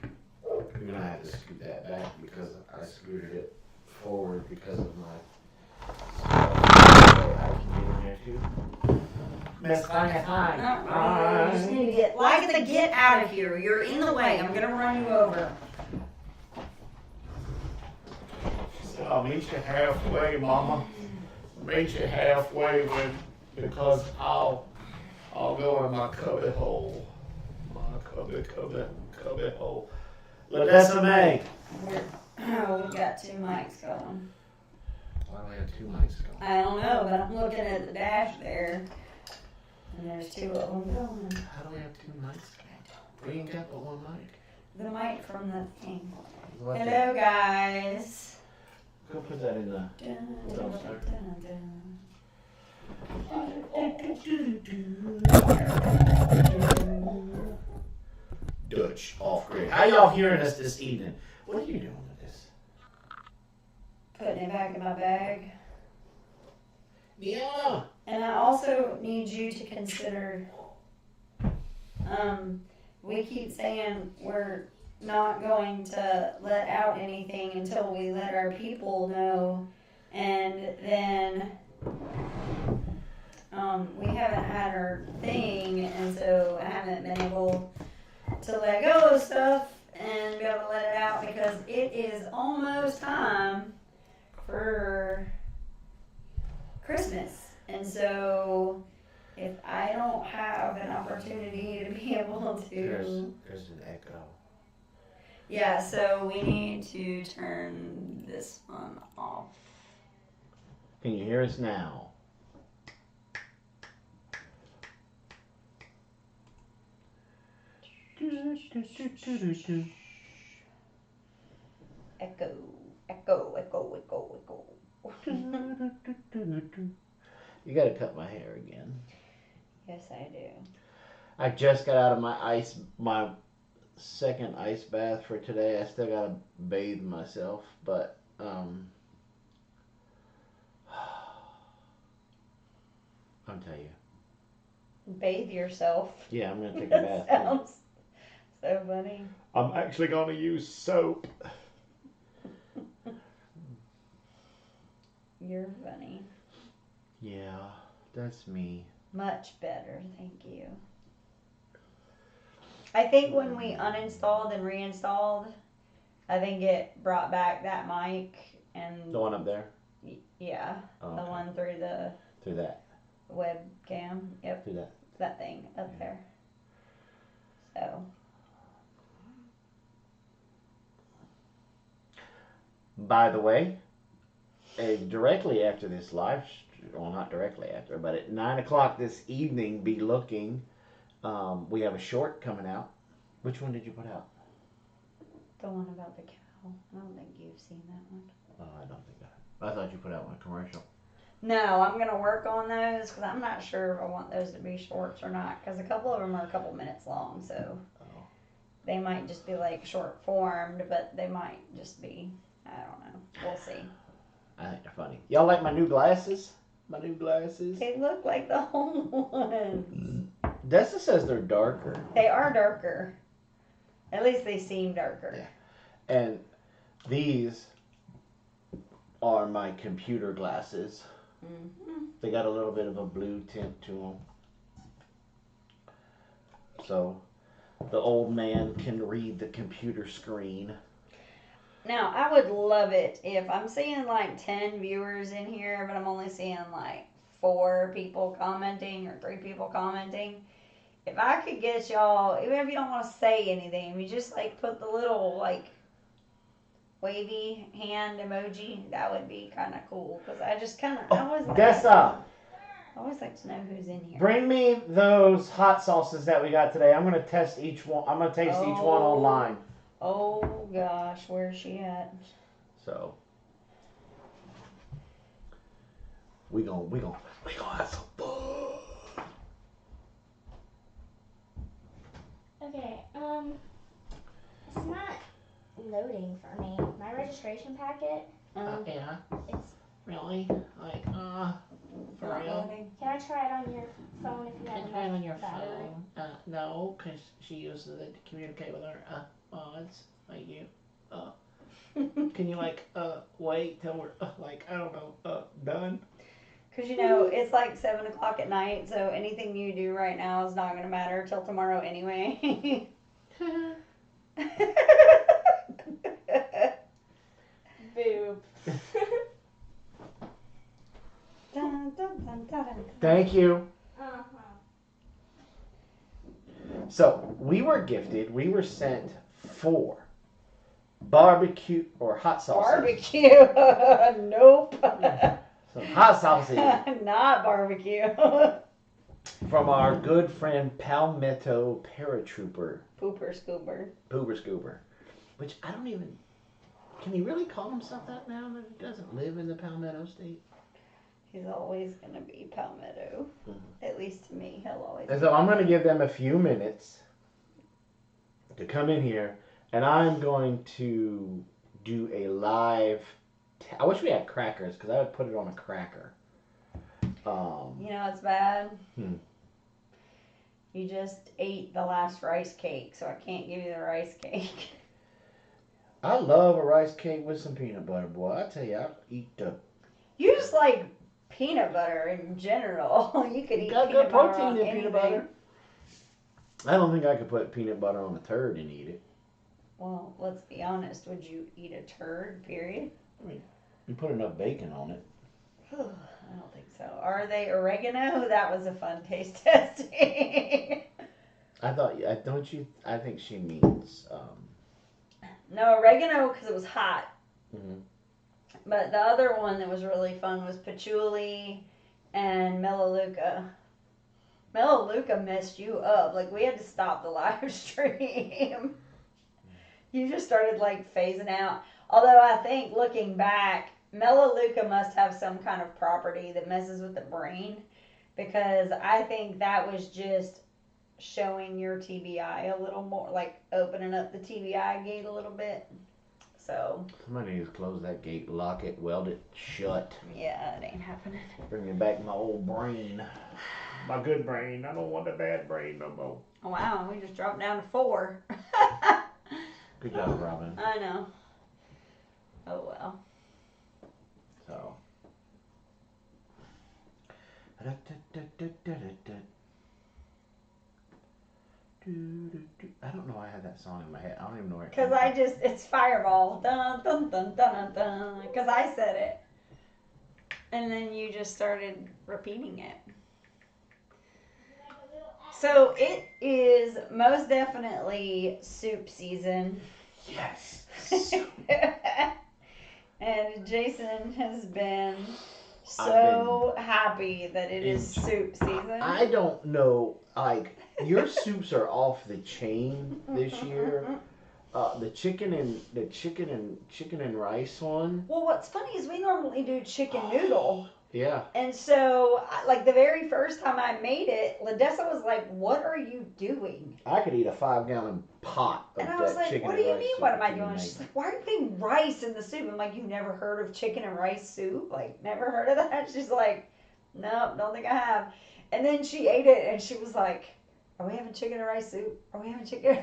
You're gonna have to scoot that back because I scooted it forward because of my stuff. So I can get in there too. Miss Fine. You just need to get out of here. You're in the way. I'm gonna run you over. So I'll meet you halfway, Mama. Meet you halfway because I'll go in my cubby hole. My cubby hole. Ladessa May. We've got 2 mics going. Why do we have 2 mics going? I don't know, but I'm looking at the dash there, and there's 2 of them going. How do we have 2 mics going? We ain't got but 1 mic. The mic from the thing. What's Hello, guys. Go put that in the dumpster. Dutch off grid. How y'all hearing us this evening? What are you doing with this? Putting it back in my bag. Yeah. And I also need you to consider, we keep saying we're not going to let out anything until we let our people know, and then we haven't had our thing, and so I haven't been able to let go of stuff and be able to let it out because it is almost time for Christmas. And so if I don't have an opportunity to be able to... There's an echo. Yeah, so we need to turn this one off. Can you hear us now? Echo, echo, echo, echo, echo. You gotta cut my hair again. Yes, I do. I just got out of my second ice bath for today. I still gotta bathe myself, but I'll tell you. Bathe yourself. Yeah, I'm gonna take a bath. Sounds so funny. I'm actually gonna use soap. You're funny. Yeah, that's me. Much better, thank you. I think when we uninstalled and reinstalled, I think it brought back that mic and The one up there? yeah, Oh, the okay. one through the Through that. webcam. Yep, Through that. that thing up there. So. By the way, directly after this well, not directly after, but at 9 o'clock this evening, be looking. We have a short coming out. Which one did you put out? The one about the cow. I don't think you've seen that one. Oh, I don't think I thought you put out one commercial. No, I'm going to work on those because I'm not sure if I want those to be shorts or not because a couple of them are a couple minutes long, so they might just be like short formed, but they might just be, I don't know. We'll see. I think they're funny. Y'all like my new glasses? My new glasses? They look like the old ones. Dessa says they're darker. They are darker. At least they seem darker. Yeah. And these are my computer glasses. Mm-hmm. They got a little bit of a blue tint to them. So the old man can read the computer screen. Now, I would love it if I'm seeing like 10 viewers in here, but I'm only seeing like 4 people commenting or 3 people commenting. If I could get y'all, even if you don't want to say anything, you just like put the little like wavy hand emoji, that would be kind of cool. Because I just kind of, I always like to know who's in here. Bring me those hot sauces that we got today. I'm going to test each one. I'm going to taste each one online. Oh gosh, where's she at? So we gonna have some fun. Okay, it's not loading for me. My registration packet. Yeah. It's Really? Like for Not real? loading. Can I try it on your phone if you have Can try it on your battery? phone. No, because she uses it to communicate with her mods, like you. Can you, like, wait till we're, like, I don't know, done? Because, you know, it's like 7 o'clock at night, so anything you do right now is not going to matter till tomorrow anyway. Boob. Dun, dun, dun, dun, dun. Thank you. Uh-huh. So we were sent 4 barbecue or hot sauces. Barbecue. Nope. Some hot sauces Not barbecue. from our good friend Palmetto Paratrooper Pooper scooper. Scoober, which I don't even. Can he really call himself that now that he doesn't live in the Palmetto state? He's always going to be Palmetto. At least to me, he'll always And be so I'm going to Palmetto. give them a few minutes to come in here, and I'm going to do a live. I wish we had crackers because I would put it on a cracker. You know it's bad? Hmm. You just ate the last rice cake, so I can't give you the rice cake. I love a rice cake with some peanut butter, boy. I tell you, I'll eat the. You just like peanut butter in general. You could eat Got peanut good butter protein on in anything. peanut butter. I don't think I could put peanut butter on a turd and eat it. Well, let's be honest. Would you eat a turd, period? You put enough bacon on it. I don't think so. Are they oregano? That was a fun taste testing. I thought, don't you? I think she means. No, oregano because it was hot. Mhm. But the other one that was really fun was patchouli and melaleuca. Melaleuca messed you up. Like, we had to stop the live stream. You just started, like, phasing out. Although I think, looking back, melaleuca must have some kind of property that messes with the brain. Because I think that was just showing your TBI a little more, like, opening up the TBI gate a little bit. So, Somebody needs to close that gate, lock it, weld it shut. yeah, it ain't happening. Bring me back my old brain. My good brain. I don't want the bad brain no more. Oh, wow, we just dropped down to 4. Good job, Robin. I know. Oh, well. So. I don't know I had that song in my head. I don't even know where it Because came I from. just, it's Fireball. Dun, dun, dun, dun, dun, dun. Because I said it. And then you just started repeating it. So it is most definitely soup season. Yes. And Jason has been so happy that it is soup season. I don't know. Like, your soups are off the chain this year. The chicken and rice one. Well, what's funny is we normally do chicken noodle. Yeah. And so, like, the very first time I made it, Ladessa was like, "What are you doing?" I could eat a 5-gallon pot of And I was that like, chicken "What do and you rice mean? soup What am I you doing?" make. She's like, "Why are you putting rice in the soup?" I'm like, "You've never heard of chicken and rice soup? Like, never heard of that?" She's like, "Nope, don't think I have." And then she ate it, and she was like, "Are we having chicken and rice soup? Are we having chicken?"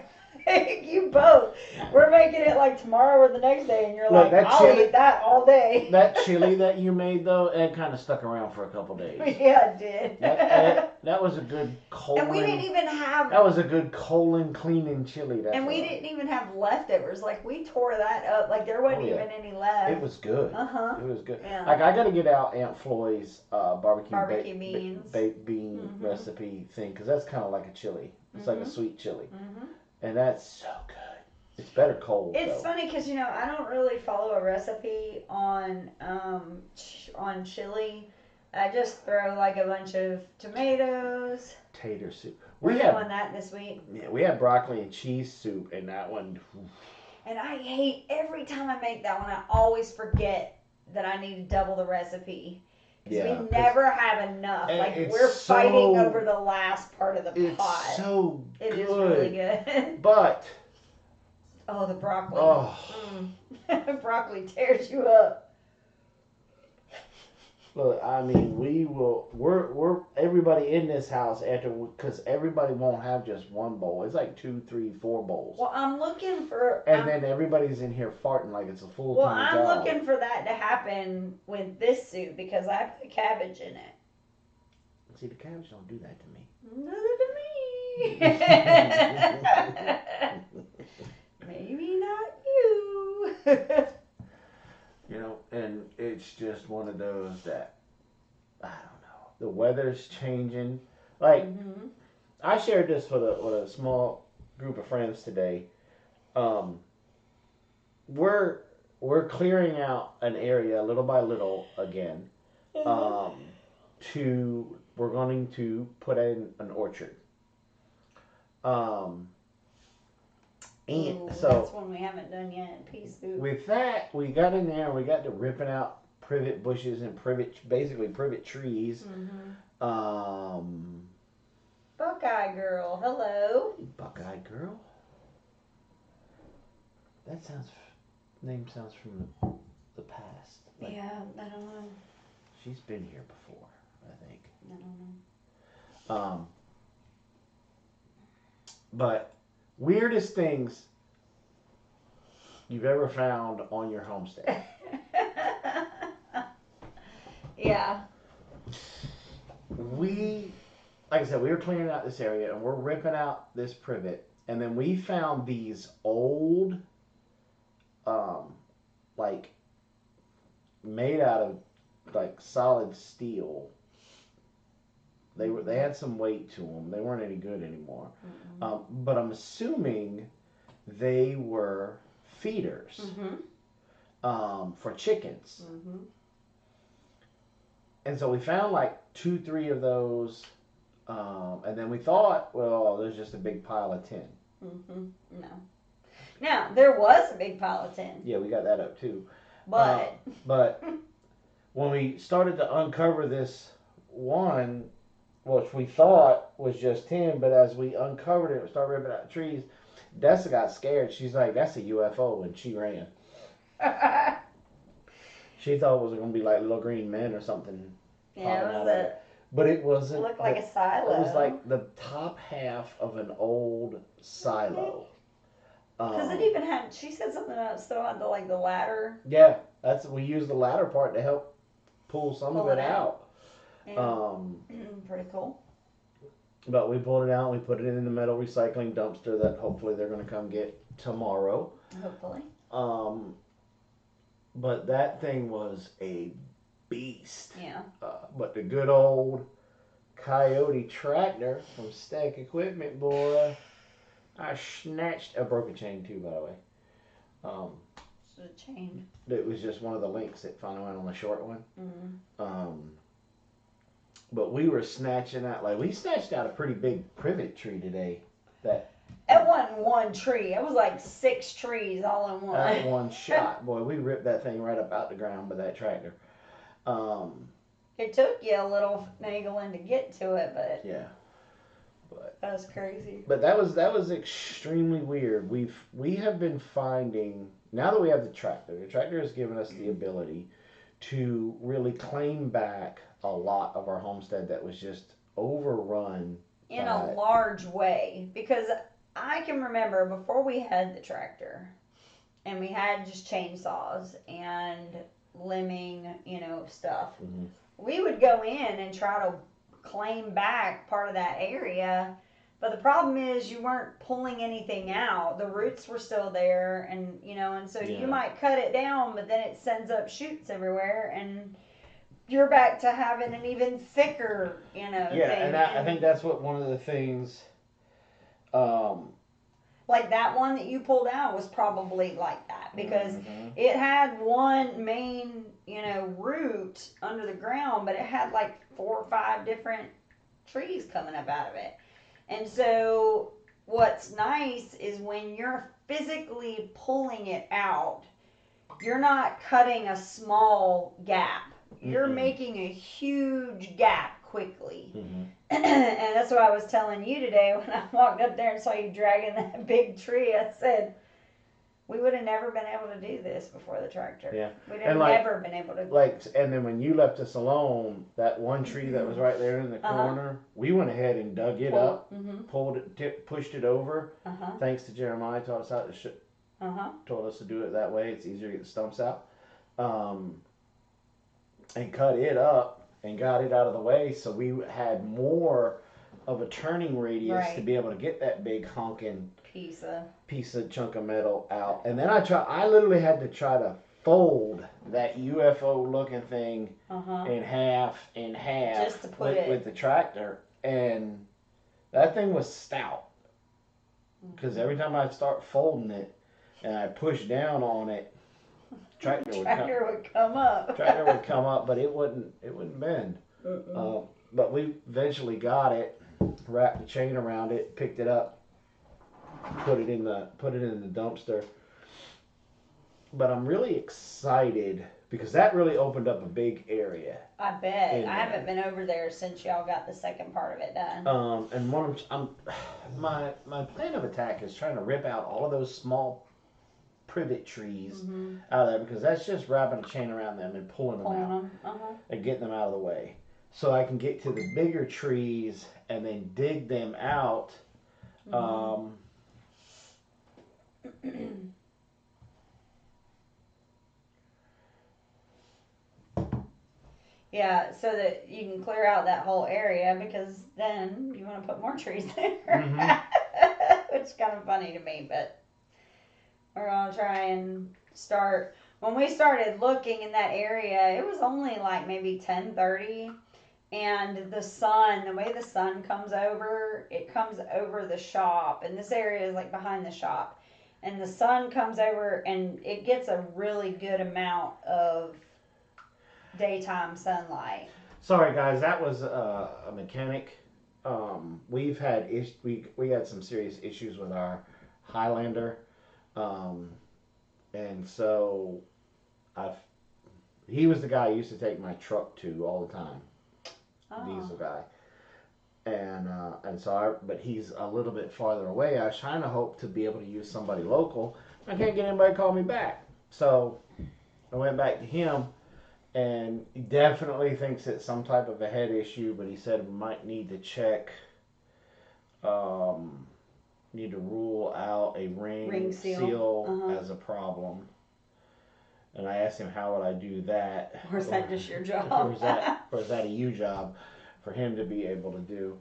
You both. We're making it like tomorrow or the next day, and you're Look, like, that "I'll chili- eat that all day." That chili that you made, though, it kind of stuck around for a couple days. Yeah, it did. That was a good colon. And we didn't even have. That was a good colon cleaning chili. That's And we all. didn't even have leftovers. Like, we tore that up. Like, there wasn't Oh, yeah. even any left. It was good. Uh-huh. It was good. Yeah. Like, I got to get out Aunt Floyd's Barbecue beans. baked bean Mhm. recipe thing, because that's kind of like a chili. It's like a sweet chili, Mhm. and that's so good. It's better cold. It's though. funny because, you know, I don't really follow a recipe on chili. I just throw, like, a bunch of tomatoes. Tater soup. We're We doing had that this week. we had broccoli and cheese soup, and that one. And I hate, every time I make that one, I always forget that I need to double the recipe. Because Yeah, we never have enough. and Like, it's we're fighting so- over the last part of the It's pot. so It good. is really good. But Oh, the broccoli. oh, Broccoli tears you up. Look, I mean, we're everybody in this house because everybody won't have just one bowl. It's like 2, 3, 4 bowls. Well, I'm looking for. And then everybody's in here farting like it's a full Well, time I'm job. looking for that to happen with this soup because I put cabbage in it. See, the cabbage don't do that to me. Neither to me. Maybe not you. You know, and it's just one of those that I don't know. The weather's changing. Like Mhm. I shared this with a small group of friends today. We're clearing out an area little by little again. We're going to put in an orchard. And Ooh, so that's one we haven't done yet. Pea soup. with that, we got in there and we got to ripping out privet bushes and basically privet trees. Mm-hmm. Buckeye girl, hello. Buckeye girl. That name sounds from the past. Like, Yeah, I don't know. she's been here before, I think. I don't know. But weirdest things you've ever found on your homestead. Yeah. Like I said, we were cleaning out this area and we're ripping out this privet, and then we found these old, like made out of like solid steel. They had some weight to them. They weren't any good anymore. Mm-hmm. But I'm assuming they were feeders for chickens. Mm-hmm. And so we found like 2, 3 of those, and then we thought, well, there's just a big pile of tin. Mm-hmm. No. Now there was a big pile of tin, Yeah, we got that up too. but But when we started to uncover this one, which we thought was just tin, but as we uncovered it and started ripping out the trees, Dessa got scared. She's like, "That's a UFO," and she ran. She thought it was going to be like little green men or something. yeah, it was But it wasn't. looked like a silo. It was like the top half of an old silo. Because it even had. She said something about it still had the ladder. Yeah, we used the ladder part to help pull some of it out. Yeah. Pretty cool. But we pulled it out and we put it in the metal recycling dumpster that hopefully they're going to come get tomorrow. Hopefully. But that thing was a beast. Yeah. But the good old Coyote tractor from Stack Equipment, boy, I snatched a broken chain too, by the way. It's a chain. It was just one of the links that finally went on the short one. Mm-hmm. But we were snatching out, we snatched out a pretty big privet tree today. It wasn't one tree. It was like 6 trees all in one. At one shot. Boy, we ripped that thing right up out the ground with that tractor. It took you a little finagling to get to it, but Yeah. that was crazy. But that was extremely weird. We have been finding, now that we have the tractor has given us the ability to really claim back a lot of our homestead that was just overrun In a large way, because I can remember before we had the tractor and we had just chainsaws and limbing, stuff. Mm-hmm. We would go in and try to claim back part of that area, but the problem is you weren't pulling anything out. The roots were still there, and so you might cut it down, but then it sends up shoots everywhere, and you're back to having an even thicker, thing. And I think that's what one of the things. Like that one that you pulled out was probably like that because it had one main, root under the ground, but it had like 4 or 5 different trees coming up out of it. And so what's nice is when you're physically pulling it out, you're not cutting a small gap. You're making a huge gap quickly. And that's what I was telling you today when I walked up there and saw you dragging that big tree. I said, We would have never been able to do this before the tractor. Yeah. We'd And have like- never been able to. And then when you left us alone, that one tree that was right there in the Uh-huh. corner, we went ahead and dug it pull. up, Mm-hmm. pulled it, pushed it over. Uh-huh. Thanks to Jeremiah, taught us how to Uh-huh. told us to do it that way. It's easier to get the stumps out. And cut it up and got it out of the way, so we had more of a turning radius to Right. be able to get that big honking Piece of chunk of metal out. And then I literally had to try to fold that UFO looking thing uh-huh. in half Just to put it. with the tractor, and that thing was stout because every time I'd start folding it and I push down on it, tractor would come up. tractor would come up, but it wouldn't bend. But we eventually got it, wrapped the chain around it, picked it up, put it in the dumpster. But I'm really excited because that really opened up a big area. I bet. In I haven't been over there since y'all got the second part of it done. And my plan of attack is trying to rip out all of those small privet trees out of there, because that's just wrapping a chain around them and pulling them out and getting them out of the way, so I can get to the bigger trees and then dig them out. Yeah, so that you can clear out that whole area, because then you want to put more trees there. Which is kind of funny to me, but we're going to try and start. When we started looking in that area, it was only like maybe 10:30, and the way the sun comes over, it comes over the shop, and this area is like behind the shop, and the sun comes over and it gets a really good amount of daytime sunlight. Sorry guys, that was a mechanic. We've had we had some serious issues with our Highlander, and so he was the guy I used to take my truck to all the time, diesel guy, and so but he's a little bit farther away. I was trying to hope to be able to use somebody local. I can't get anybody to call me back, so I went back to him. And he definitely thinks it's some type of a head issue, but he said we might need to check, need to rule out a ring seal as a problem. And I asked him how would I do that. Or is that just your job? or is that a you job for him to be able to do?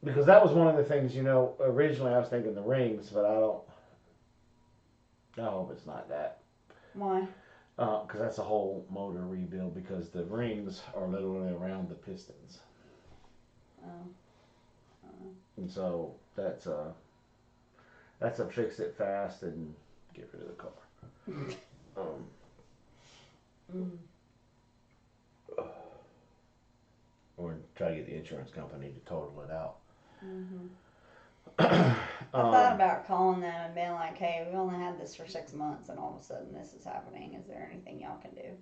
Because that was one of the things, originally I was thinking the rings, but I hope it's not that. Why? Because that's a whole motor rebuild, because the rings are literally around the pistons. And so that's a fix it fast and get rid of the car. Or try to get the insurance company to total it out. I thought about calling them and being like, hey, we only had this for 6 months and all of a sudden this is happening. Is there anything y'all can do?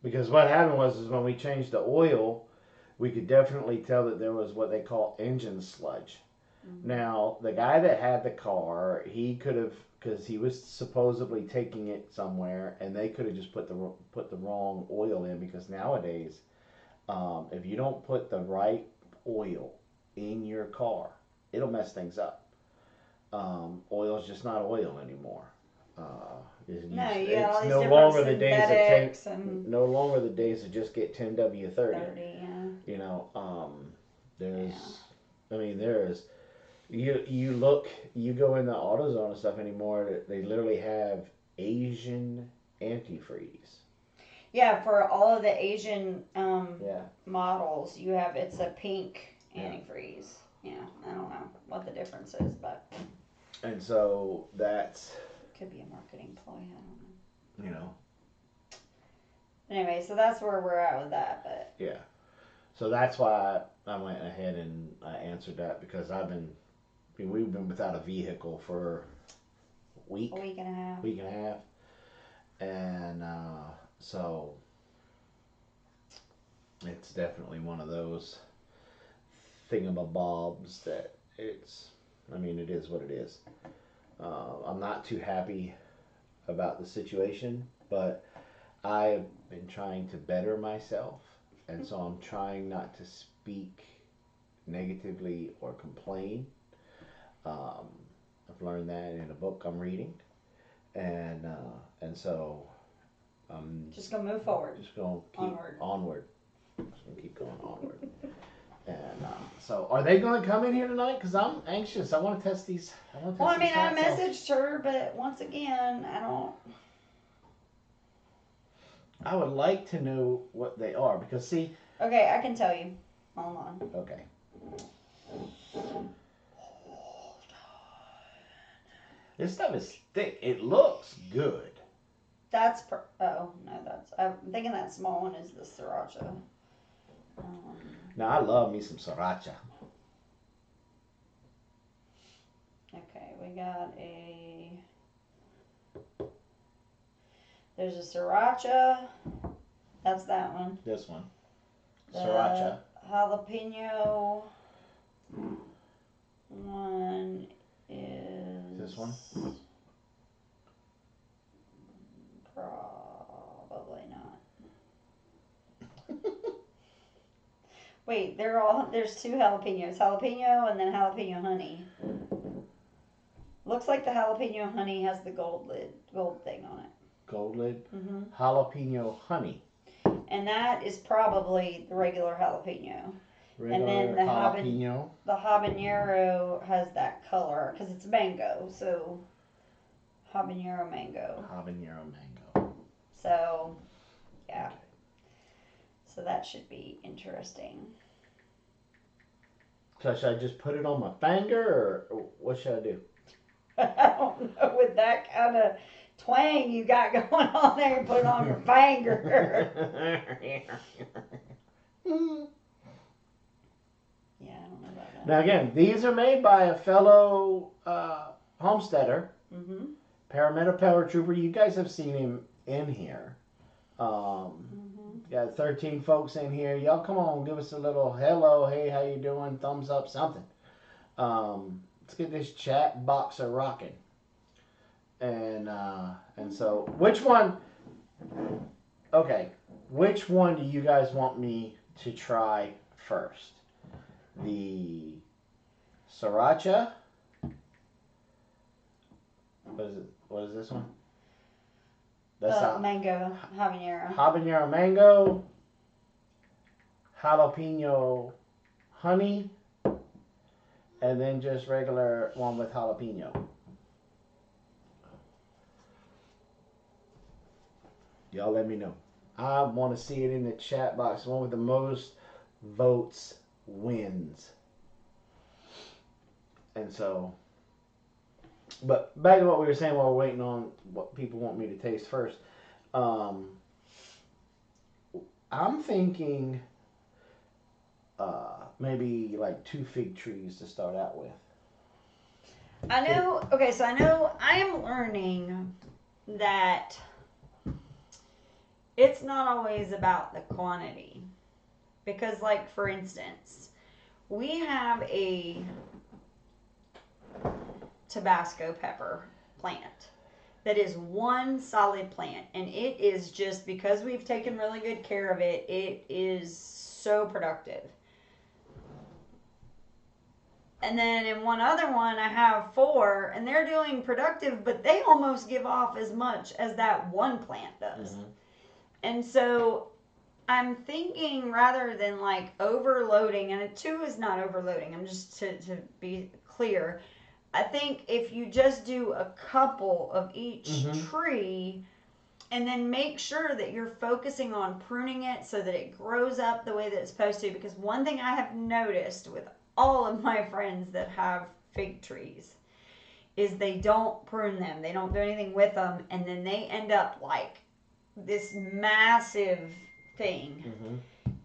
Because what happened was when we changed the oil, we could definitely tell that there was what they call engine sludge. Now, the guy that had the car, he could have, because he was supposedly taking it somewhere, and they could have just put the wrong oil in, because nowadays, if you don't put the right oil in your car, it'll mess things up. Oil is just not oil anymore. It's no longer the days no longer the days that just get 10W30. You go in the AutoZone and stuff anymore, they literally have Asian antifreeze. Yeah, for all of the Asian models, it's a pink antifreeze. Yeah, I don't know what the difference is, but. And so that's. Could be a marketing ploy, I don't know. Anyway, so that's where we're at with that, but. Yeah. So that's why I went ahead and I answered that, because we've been without a vehicle for a week and a half. And so it's definitely one of those thingamabobs that I mean, it is what it is. I'm not too happy about the situation, but I've been trying to better myself, and so I'm trying not to speak negatively or complain. I've learned that in a book I'm reading, and so I'm Just gonna move forward. just gonna keep onward. Just gonna keep going onward. And so, are they going to come in here tonight? Because I'm anxious. I want to test these. Well, I mean, I hot sauce. messaged her, but once again, I don't. I would like to know what they are because see. Okay, I can tell you. Hold on. Okay. This stuff is thick. It looks good. That's oh no, I'm thinking that small one is the sriracha. Now I love me some sriracha. Okay, we got there's a sriracha. That's that one. This one. The Sriracha. jalapeno one is This one? Probably not. Wait, there's two jalapenos. Jalapeno and then jalapeno honey. Looks like the jalapeno honey has the gold thing on it. Gold lid. Mm-hmm. Jalapeno honey. And that is probably the regular jalapeno. Regular and then the jalapeno. The habanero has that color because it's mango, so habanero mango. Habanero mango. So, yeah. So that should be interesting. So should I just put it on my finger, or what should I do? I don't know, with that kind of twang you got going on there, you put it on your finger. Yeah, I don't know about that. Now again, these are made by a fellow homesteader, Mm-hmm. Paramedic Paratrooper. You guys have seen him in here. Got 13 folks in here. Y'all come on, give us a little hello, hey, how you doing, thumbs up, something. Let's get this chat box a rocking. And so, which one? Okay, which one do you guys want me to try first? The sriracha. What is this one? That's Mango habanero. Habanero mango, jalapeno honey, and then just regular one with jalapeno. Y'all let me know. I want to see it in the chat box. The one with the most votes wins. And so, but back to what we were saying while we're waiting on what people want me to taste first. I'm thinking maybe like 2 fig trees to start out with. I know I am learning that it's not always about the quantity. Because, like, for instance, we have a Tabasco pepper plant that is one solid plant, and it is just, because we've taken really good care of it, it is so productive. And then in one other one I have 4, and they're doing productive, but they almost give off as much as that one plant does. Mm-hmm. And so I'm thinking, rather than like overloading, and 2 is not overloading, I'm just to be clear, I think if you just do a couple of each tree, and then make sure that you're focusing on pruning it so that it grows up the way that it's supposed to. Because one thing I have noticed with all of my friends that have fig trees is they don't prune them. They don't do anything with them. And then they end up like this massive thing. Mm-hmm.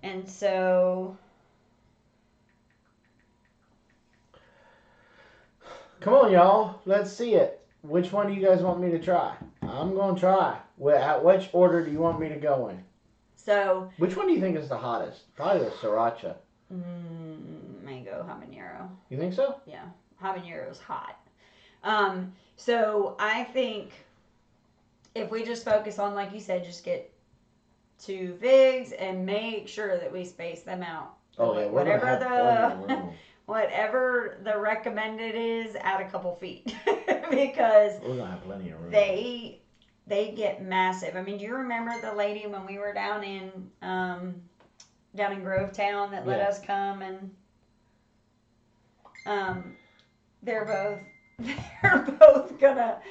And so... Come on, y'all. Let's see it. Which one do you guys want me to try? I'm going to try. Which order do you want me to go in? So... Which one do you think is the hottest? Probably the sriracha. Mango. go habanero. You think so? Yeah, habanero's hot. So I think if we just focus on, like you said, just get 2 figs and make sure that we space them out. Oh yeah, we're whatever gonna have plenty of room. whatever the recommended is, add a couple feet because We're gonna have plenty of room. they get massive. I mean, do you remember the lady when we were down in Grovetown that let Yeah. us come and they're both gonna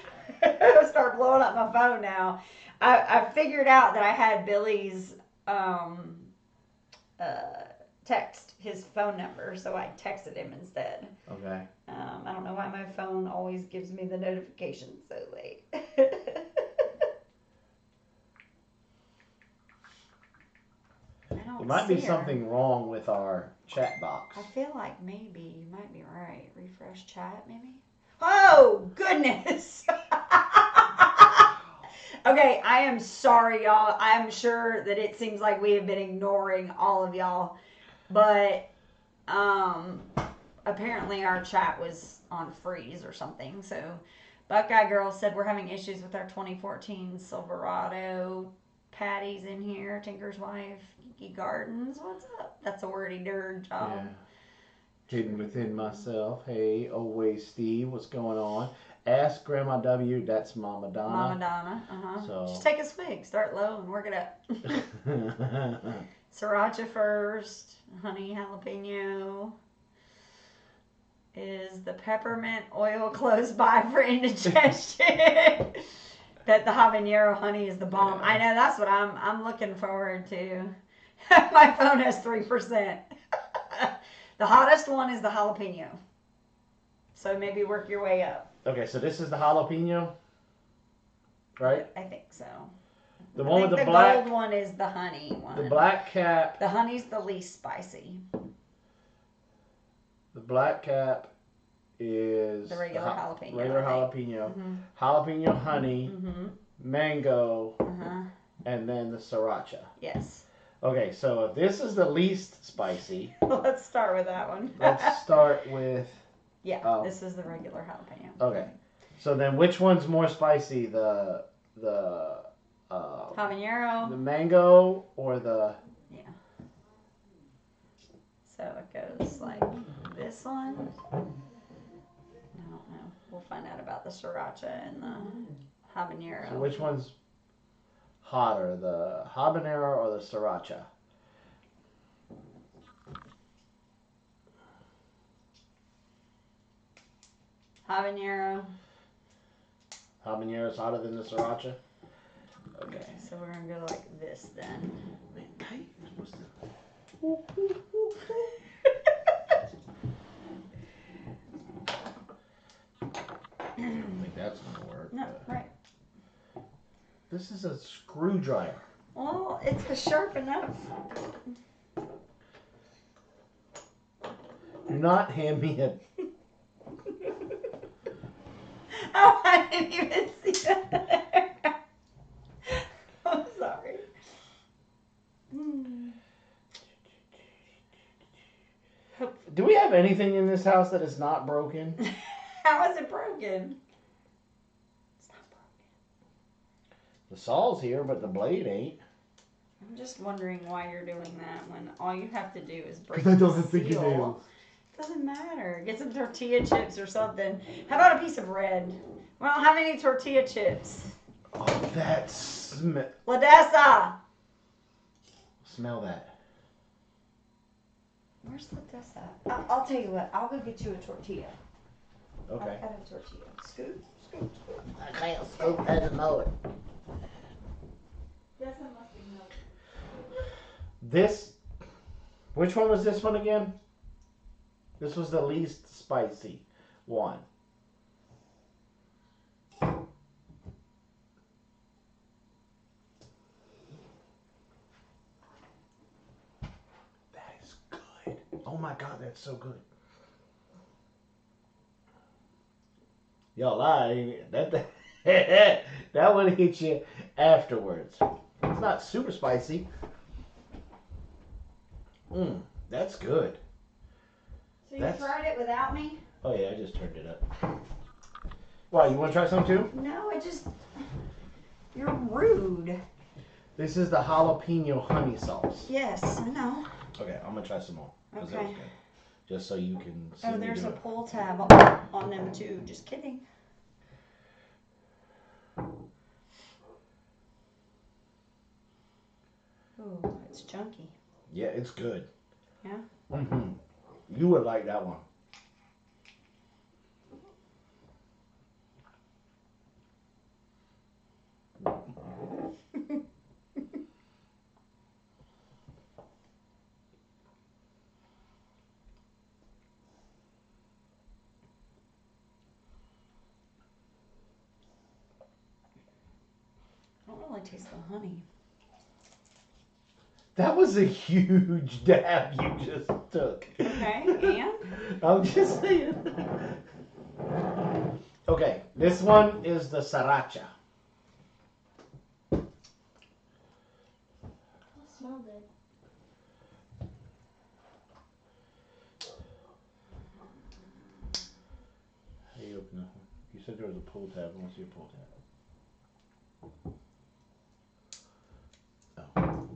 start blowing up my phone now. I figured out that I had Billy's text, his phone number, so I texted him instead. Okay. I don't know why my phone always gives me the notification so late. There might be something wrong with our chat box. I feel like maybe you might be right. Refresh chat, maybe? Oh, goodness. Okay, I am sorry, y'all. I'm sure that it seems like we have been ignoring all of y'all. But apparently our chat was on freeze or something. So Buckeye Girl said we're having issues with our 2014 Silverado. Patty's in here. Tinker's wife. Geeky Gardens. What's up? That's a wordy dirt job. Yeah. Hidden within myself. Hey, always Steve, what's going on? Ask Grandma W. That's Mama Donna. Mama Donna. So. Just take a swig. Start low and work it up. Sriracha first. Honey jalapeno. Is the peppermint oil close by for indigestion? That the habanero honey is the bomb. I know, that's what I'm looking forward to. My phone has 3%. The hottest one is the jalapeno. So maybe work your way up. Okay, so this is the jalapeno, right? I think so. The one with the gold black one is the honey one. The black cap. The honey's the least spicy. The black cap is The regular jalapeno. Regular jalapeno. Jalapeno honey, mango, and then the sriracha. Yes. Okay, so if this is the least spicy, Let's start with that one. let's start with. Yeah, this is the regular jalapeno. Okay, so then which one's more spicy, the habanero, the mango, or the? Yeah. So it goes like this one. I don't know. We'll find out about the sriracha and the habanero. So which one's hotter, the habanero or the sriracha? Habanero. Habanero's hotter than the sriracha? Okay, so we're going to go like this then. Hey, what's the... I don't think that's going to work. No, right. This is a screwdriver. Well, it's a sharp enough. Do not hand me a... Oh, I didn't even see that. I'm sorry. Do we have anything in this house that is not broken? How is it broken? It's not broken. The saw's here, but the blade ain't. I'm just wondering why you're doing that when all you have to do is break Because I don't the have fingernails. seal. Doesn't matter. Get some tortilla chips or something. How about a piece of bread? We don't have any tortilla chips. Oh, that smell. Ladessa! Smell that. Where's Ladessa? I'll tell you what. I'll go get you a tortilla. Okay. I've got a tortilla. Scoot, scoot, scoot. I can't scoop as a mower. Ladessa must be milk. This, which one was this one again? This was the least spicy one. That is good. Oh my God, that's so good. Y'all lie, that that one hit you afterwards. It's not super spicy. That's good. So you That's- tried it without me? Oh yeah, I just turned it up. Why, you want to try some too? No, you're rude. This is the jalapeno honey sauce. Yes, I know. Okay, I'm gonna try some more. 'Cause that was Okay. good. Just so you can see Oh, me there's do a it. pull tab on them too. Just kidding. Oh, it's chunky. Yeah, it's good. Yeah? Mm-hmm. You would like that one. I don't really taste the honey. That was a huge dab you just took. Okay, and? I'm just saying. Okay, this one is the sriracha. Oh, smell good. How you open that one? You said there was a pull tab. I want to see a pull tab. Oh.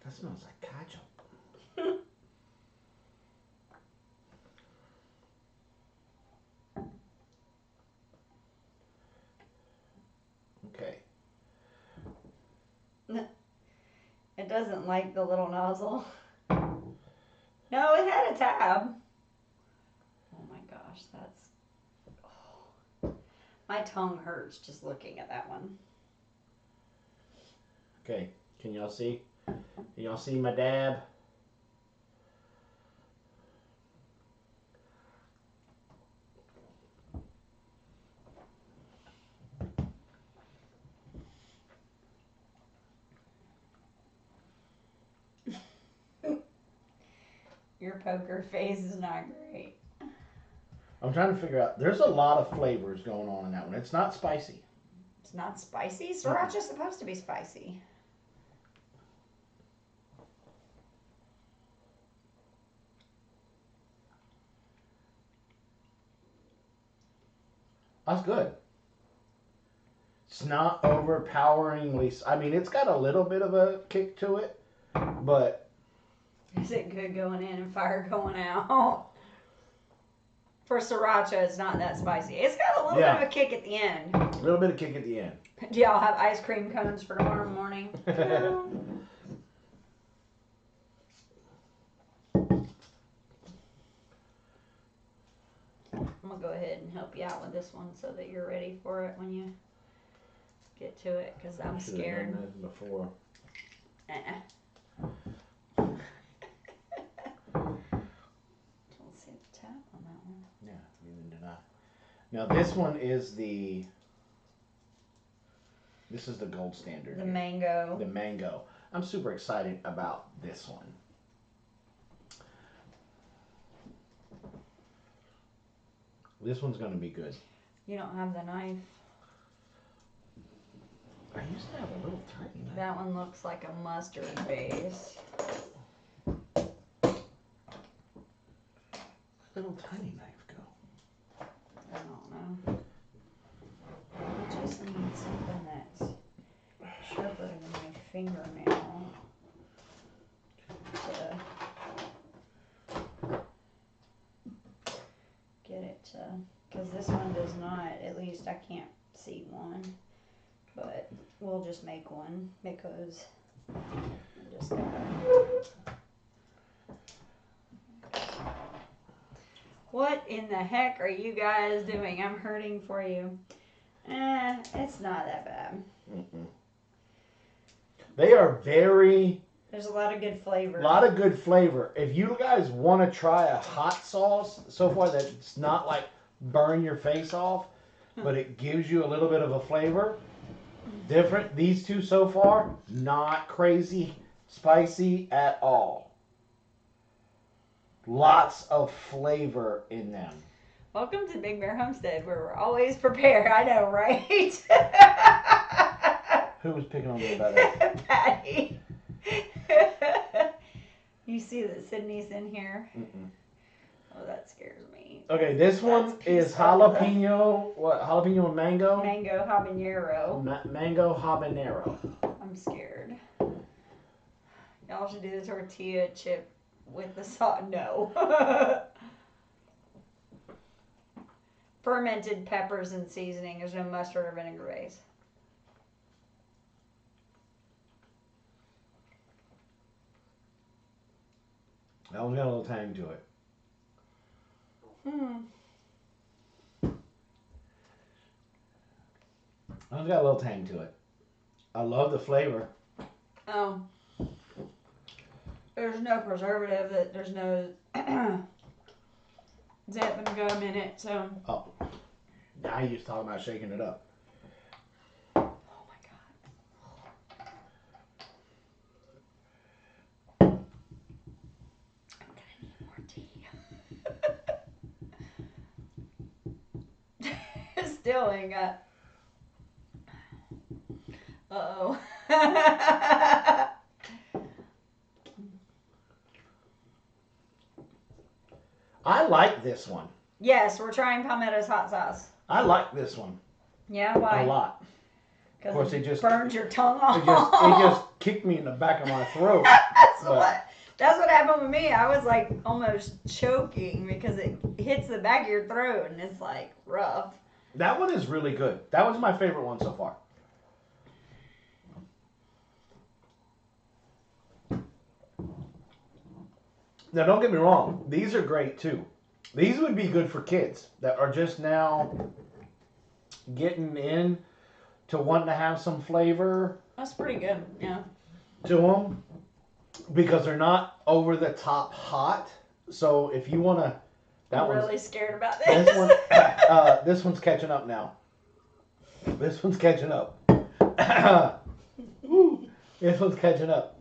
That smells like ketchup. Okay. It doesn't like the little nozzle. No, it had a tab. Oh my gosh, that's... Oh. My tongue hurts just looking at that one. Okay. Can y'all see? Can y'all see my dab? Your poker face is not great. I'm trying to figure out. There's a lot of flavors going on in that one. It's not spicy. It's not spicy? Sriracha's supposed to be spicy. That's good. It's not overpoweringly. I mean, it's got a little bit of a kick to it, but Is it good going in and fire going out? For sriracha, it's not that spicy. It's got a little bit of a kick at the end. a little bit of kick at the end. Do y'all have ice cream cones for tomorrow morning? No. I'm gonna go ahead and help you out with this one so that you're ready for it when you get to it, because I'm Should've scared. done this before. Don't see the tap on that one. Yeah, neither did I. Now this one is the. This is the gold standard. The here. mango. The mango. I'm super excited about this one. This one's gonna be good. You don't have the knife. I used to have a little tiny knife. That one looks like a mustard base. Little tiny knife go. I don't know. I just need something that's sharper than my fingernail to get it to, because this one does not, at least I can't see one, but we'll just make one because I just gotta. What in the heck are you guys doing? I'm hurting for you. It's not that bad. Mm-mm. They are very. There's a lot of good flavor. A lot of good flavor. If you guys want to try a hot sauce so far that's not like burn your face off, but it gives you a little bit of a flavor, different. These two so far, not crazy spicy at all. Lots of flavor in them. Welcome to Big Bear Homestead, where we're always prepared. I know, right? Who was picking on me about it? Patty. You see that Sydney's in here? Mm-mm. Oh, that scares me. Okay, this one is jalapeno. What? Jalapeno and mango. Mango habanero. Mango habanero. I'm scared. Y'all should do the tortilla chip with the sauce. No. Fermented peppers and seasoning. There's no mustard or vinegar base. That one's got a little tang to it. That one's got a little tang to it. I love the flavor. There's no preservative. There's no zip and gum in it. So. Oh, now you're just talking about shaking it up. Oh my god. I'm gonna need more tea. Still ain't got. Uh-oh. I like this one. Yes, we're trying Palmetto's hot sauce. I like this one Yeah, why? a lot. Of course, it just burned your tongue off. It just kicked me in the back of my throat. That's what happened with me. I was like almost choking because it hits the back of your throat and it's like rough. That one is really good. That was my favorite one so far. Now, don't get me wrong. These are great too. These would be good for kids that are just now getting in to wanting to have some flavor. That's pretty good, yeah. To them because they're not over the top hot. So if you want to, I'm really scared about this. This one's catching up now. This one's catching up. This one's catching up.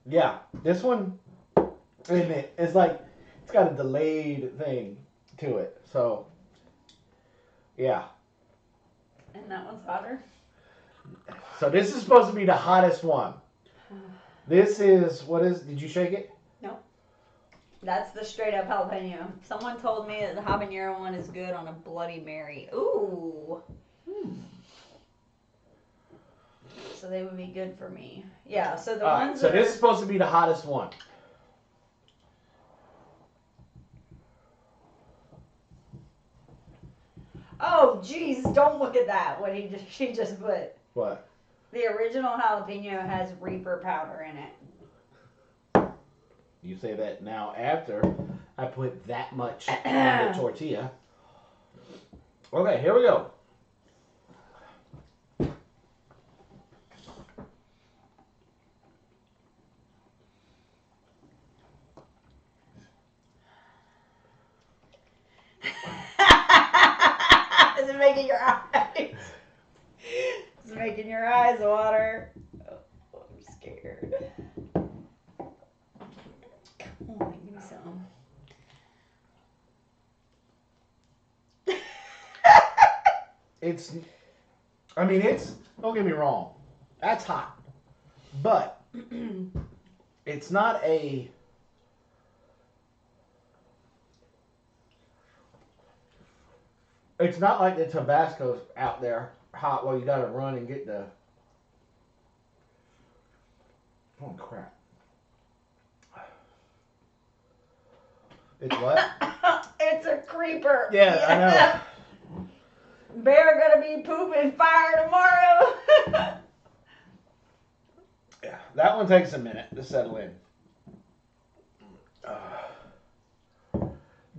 Yeah, this one. It's like it's got a delayed thing to it. So yeah. And that one's hotter. So this is supposed to be the hottest one. This is did you shake it? No. That's the straight up jalapeno. Someone told me that the habanero one is good on a Bloody Mary. Ooh. So they would be good for me. Yeah, so the ones so this is supposed to be the hottest one. Oh, jeez, don't look at that. What she just put. What? The original jalapeno has Reaper powder in it. You say that now after I put that much on the tortilla. Okay, here we go. Is it making your eyes? Is it making your eyes water? Oh, I'm scared. Come on, give me some. Don't get me wrong, that's hot, but it's not like the Tabasco's out there hot where you gotta run and get the, oh crap. It's what? It's a creeper. Yeah, I know. Bear gonna be pooping fire tomorrow. Yeah, that one takes a minute to settle in.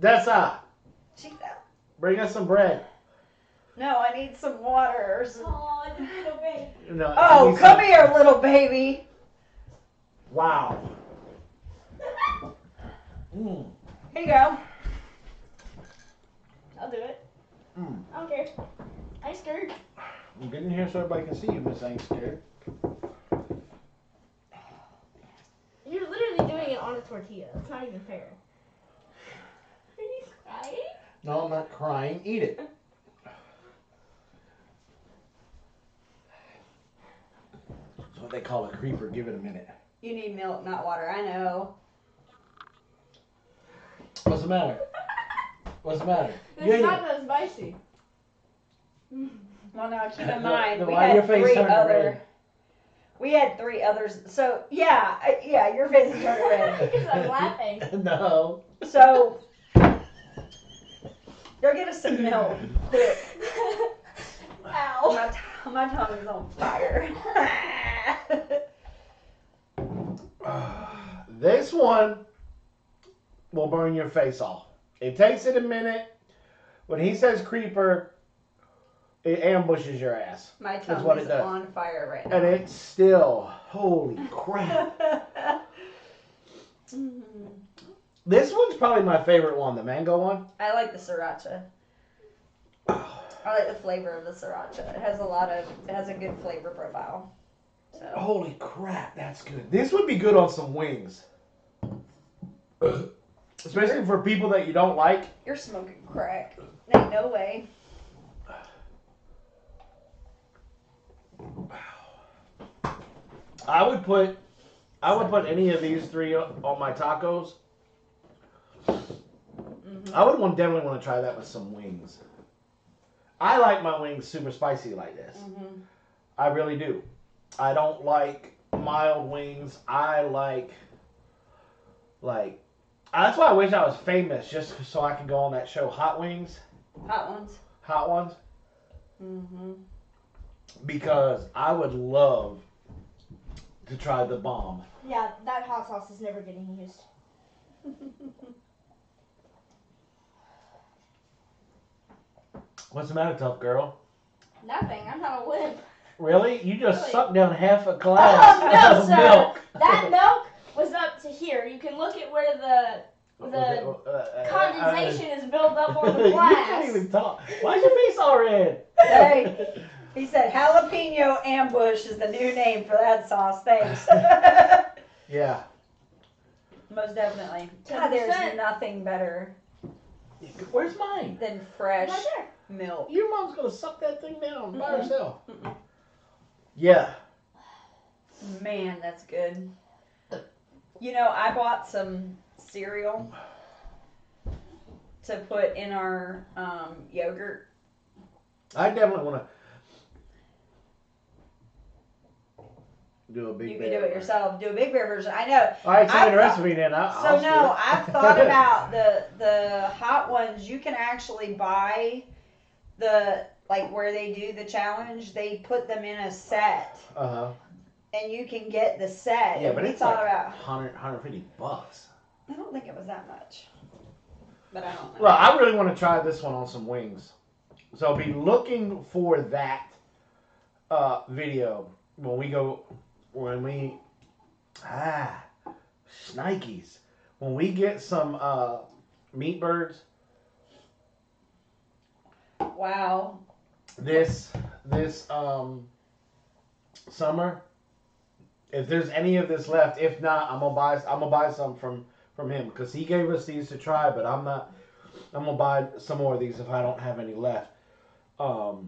Dessa, bring us some bread. No, I need some water. Oh, the little baby. No, Oh, come here, little baby. Wow. Here you go. I'll do it. Mm. I don't care. I ain't scared. I'm getting here so everybody can see you, Miss Ain't Scared. You're literally doing it on a tortilla. It's not even fair. No, I'm not crying. Eat it. That's what they call a creeper. Give it a minute. You need milk, not water. I know. What's the matter? What's the matter? It's not that spicy. Well, now keep in mind we Why your had face three turned other. red? We had 3 others. So yeah, your face is turning red. Because I'm laughing. No. So go get us some milk, quick. Ow. My tongue is on fire. This one will burn your face off. It takes it a minute. When he says creeper, it ambushes your ass. My That's tongue what is it does. on fire right now. And it's still, holy crap. This one's probably my favorite one, the mango one. I like the sriracha. I like the flavor of the sriracha. It has a good flavor profile. So Holy crap, that's good. This would be good on some wings. Especially for people that you don't like. you're smoking crack. Ain't no way. I would put any of these 3 on my tacos. I would definitely want to try that with some wings. I like my wings super spicy like this. I really do. I don't like mild wings. I like that's why I wish I was famous, just so I could go on that show Hot Wings. Hot ones. Hot Ones. Mm-hmm. Because I would love to try the bomb. Yeah, that hot sauce is never getting used. What's the matter, tough girl? Nothing. I'm not a wimp. Really? You just Really? sucked down half a glass No, of sir. milk. That milk was up to here. You can look at where the condensation is built up on the You glass. can't even talk. Why's your face all red? Hey, he said jalapeno ambush is the new name for that sauce. Thanks. Yeah. Most definitely. God, there's 10%. nothing better Where's mine? than fresh Right there. milk. Your mom's gonna suck that thing down by Mm-mm. herself. Mm-mm. Yeah. Man, that's good. You know, I bought some cereal to put in our yogurt. I definitely want to do a big. You can do it yourself. Do a Big Bear version. I know. All right, send me the I've recipe then. I'll So do no, it. I've thought about the hot ones. You can actually buy the where they do the challenge. They put them in a set, and you can get the set. Yeah, And but we it's thought like about. $150. I don't think it was that much, but I don't know. Well, I really want to try this one on some wings. So I'll be looking for that video when we shnikes. When we get some meat birds Wow. this summer, if there's any of this left, if not, I'm gonna buy some from him because he gave us these to try, but I'm gonna buy some more of these if I don't have any left. But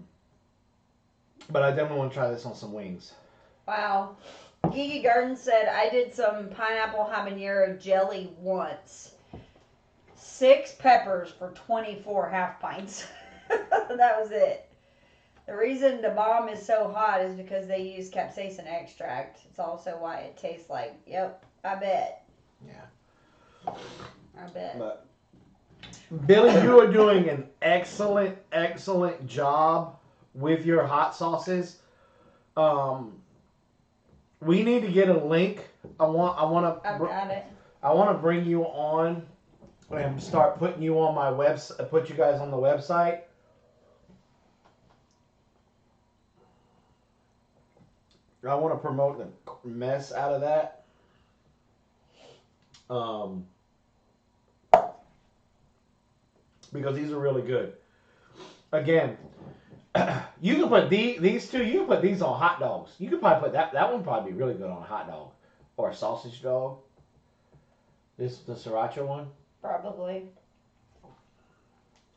I definitely want to try this on some wings. Wow. Gigi Garden said, I did some pineapple habanero jelly once. 6 peppers for 24 half pints. That was it. The reason the bomb is so hot is because they use capsaicin extract. It's also why it tastes like, yep, I bet. Yeah. I bet. But Billy, you are doing an excellent job with your hot sauces. We need to get a link. I've got it. I want to bring you on and start putting you on my website. Put you guys on the website. I want to promote the mess out of that. Because these are really good. Again, you can put these two. You can put these on hot dogs. You could probably put that one. Probably be really good on a hot dog or a sausage dog. The sriracha one. Probably.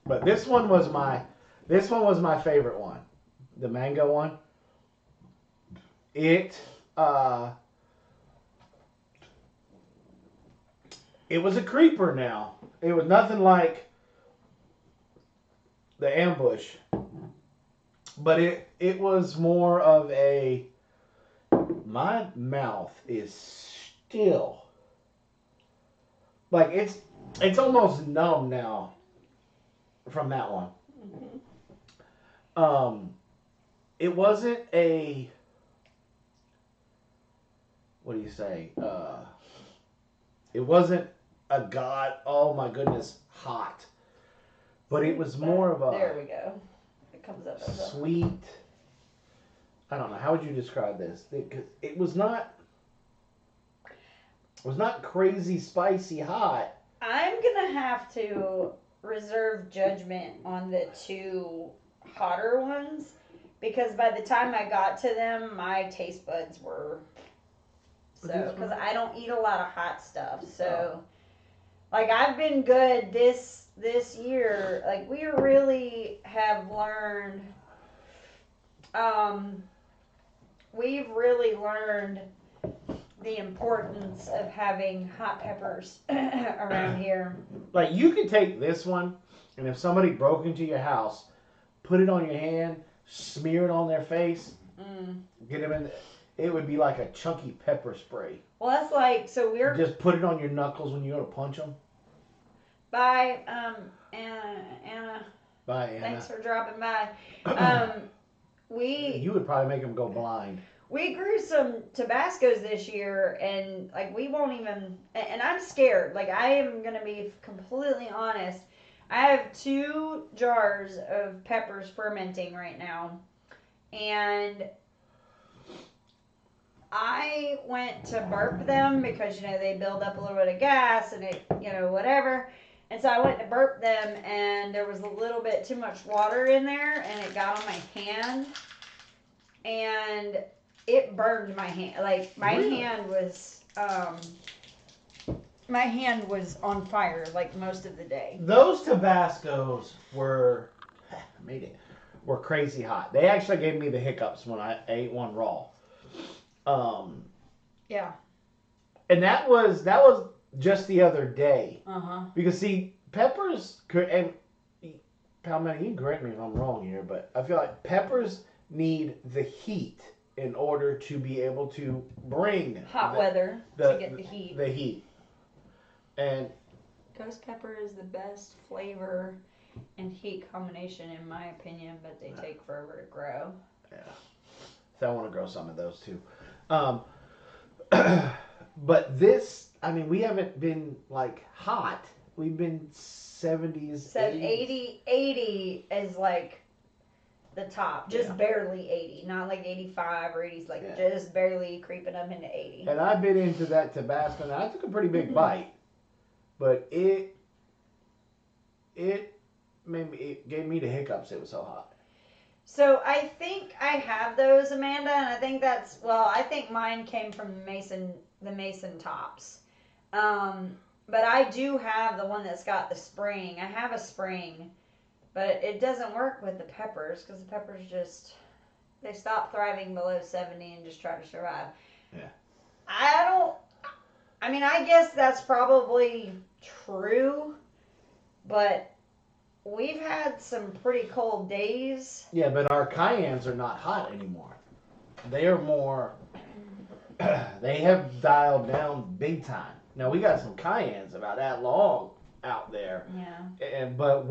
But this one was my favorite one. The mango one. It was a creeper now. It was nothing like the ambush. But it was more of a, my mouth is still, like it's almost numb now from that one. It wasn't a, what do you say? It wasn't a god, oh my goodness, hot. But it was more of a, there we go. It comes up as a sweet, I don't know, how would you describe this? It was not crazy spicy hot. I'm gonna have to reserve judgment on the two hotter ones because by the time I got to them, my taste buds were so because I don't eat a lot of hot stuff. So, like I've been good this year. Like we really have learned. We've really learned the importance of having hot peppers around here. Like you could take this one, and if somebody broke into your house, put it on your hand, smear it on their face, get them in. It would be like a chunky pepper spray. Well, that's like so we're just put it on your knuckles when you go to punch them. Bye, Anna. Bye, Anna. Thanks for dropping by. You would probably make them go blind. We grew some Tabascos this year, and like we won't even. And I'm scared. Like I am gonna be completely honest. I have 2 jars of peppers fermenting right now, and I went to burp them because they build up a little bit of gas and it whatever. And so I went to burp them, and there was a little bit too much water in there, and it got on my hand, and it burned my hand. Like my hand was on fire like most of the day. Those Tabascos were crazy hot. They actually gave me the hiccups when I ate one raw. Yeah. And that was just the other day. Because see, peppers, and Palmetto, you can correct me if I'm wrong here, but I feel like peppers need the heat in order to be able to bring hot weather to get the heat. The heat. And ghost pepper is the best flavor and heat combination in my opinion, but they take forever to grow. Yeah. So I want to grow some of those too. But this, I mean, we haven't been like hot. We've been 70s. 80 is like the top. Just barely 80. Not like 85 or 80s. Like just barely creeping up into 80. And I've been into that Tabasco, and I took a pretty big bite. But it gave me the hiccups. It was so hot. So I think I have those, Amanda, and I think I think mine came from the Mason tops. But I do have the one that's got the spring. I have a spring, but it doesn't work with the peppers because the peppers they stop thriving below 70 and just try to survive. Yeah. I guess that's probably true, but we've had some pretty cold days. Yeah, but our cayennes are not hot anymore. They are more, they have dialed down big time. Now, we got some cayennes about that long out there. Yeah. But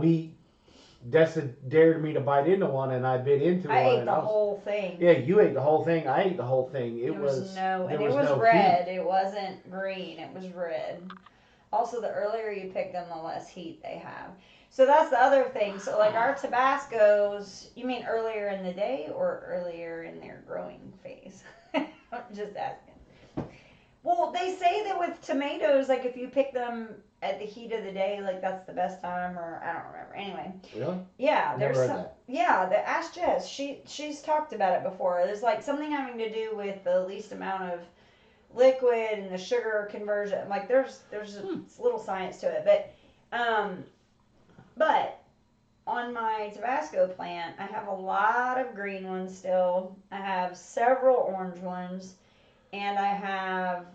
Dessa dared me to bite into one, and I bit into one. I ate the whole thing. Yeah, you ate the whole thing. I ate the whole thing. It was red. Heat. It wasn't green. It was red. Also, the earlier you pick them, the less heat they have. So that's the other thing. So like our Tabascos, you mean earlier in the day or earlier in their growing phase? I'm just asking. Well, they say that with tomatoes, like if you pick them at the heat of the day, like that's the best time, or I don't remember. Anyway. Really? Yeah, Never heard that. Yeah, the Ask Jess. She's talked about it before. There's like something having to do with the least amount of liquid and the sugar conversion. Like there's a little science to it, but on my Tabasco plant, I have a lot of green ones still. I have several orange ones, and I have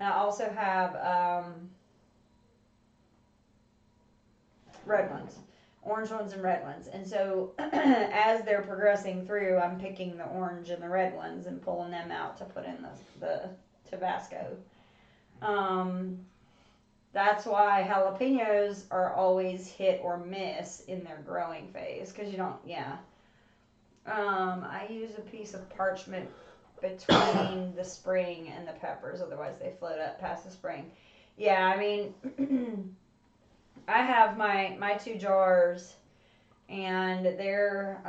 I also have red ones, orange ones and red ones. And so as they're progressing through, I'm picking the orange and the red ones and pulling them out to put in the Tabasco. That's why jalapenos are always hit or miss in their growing phase, because you don't, I use a piece of parchment between the spring and the peppers, otherwise they float up past the spring. Yeah, I mean, I have my 2 jars, and they're,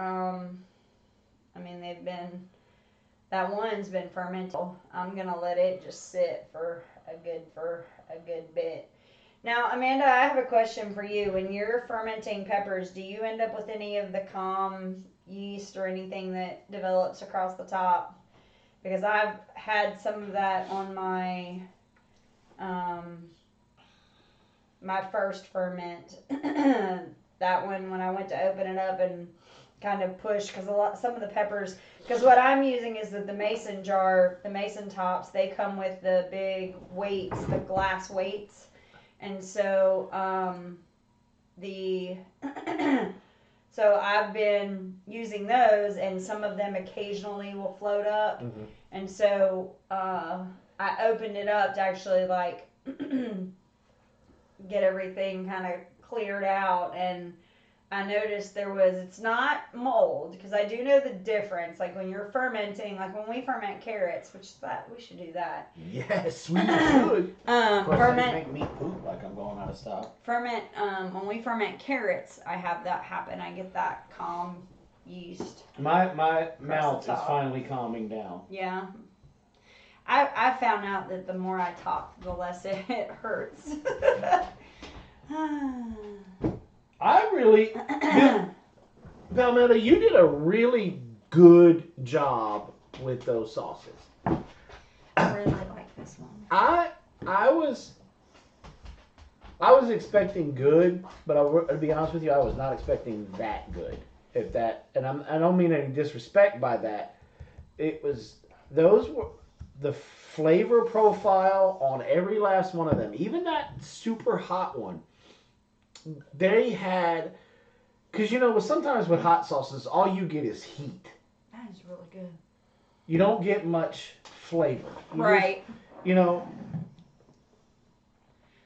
that one's been fermented. I'm gonna let it just sit for a good bit. Now, Amanda, I have a question for you. When you're fermenting peppers, do you end up with any of the calm yeast or anything that develops across the top? Because I've had some of that on my my first ferment. That one, when I went to open it up and kind of push, because some of the peppers, because what I'm using is the mason jar, the mason tops, they come with the big weights, the glass weights, and so so I've been using those, and some of them occasionally will float up, and so I opened it up to actually like get everything kind of cleared out, and I noticed it's not mold, because I do know the difference. Like when you're fermenting, like when we ferment carrots, we should do that. Yes, we should. Of course, Ferment. make me poop like I'm going out of stock. When we ferment carrots, I have that happen. I get that calm yeast. My mouth is finally calming down. Yeah. I found out that the more I talk, the less it hurts. I really, Palmetto, you did a really good job with those sauces. I really like this one. I was expecting good, but to be honest with you, I was not expecting that good. And I don't mean any disrespect by that. Those were the flavor profile on every last one of them, even that super hot one. They had, because sometimes with hot sauces, all you get is heat. That is really good. You don't get much flavor. Right.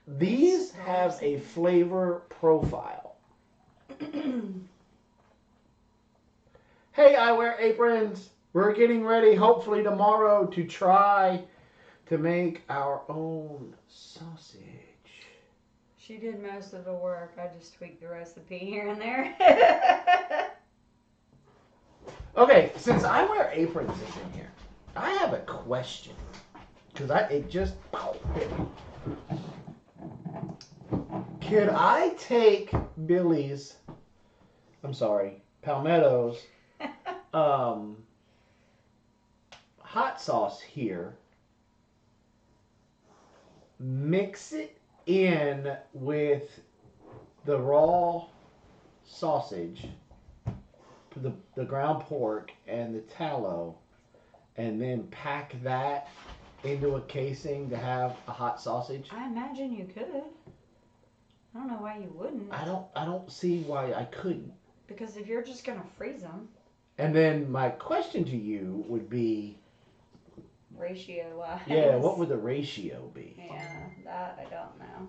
These have a flavor profile. Hey, I wear aprons. We're getting ready, hopefully tomorrow, to try to make our own sausage. She did most of the work. I just tweaked the recipe here and there. Okay, since I wear aprons in here, I have a question. Because it just hit me. Could I take Palmetto's hot sauce here, mix it in with the raw sausage, the ground pork, and the tallow, and then pack that into a casing to have a hot sausage? I imagine you could. I don't know why you wouldn't. I don't see why I couldn't. Because if you're just gonna freeze them. And then my question to you would be, ratio wise. yeah, what would the ratio be? Yeah, that I don't know.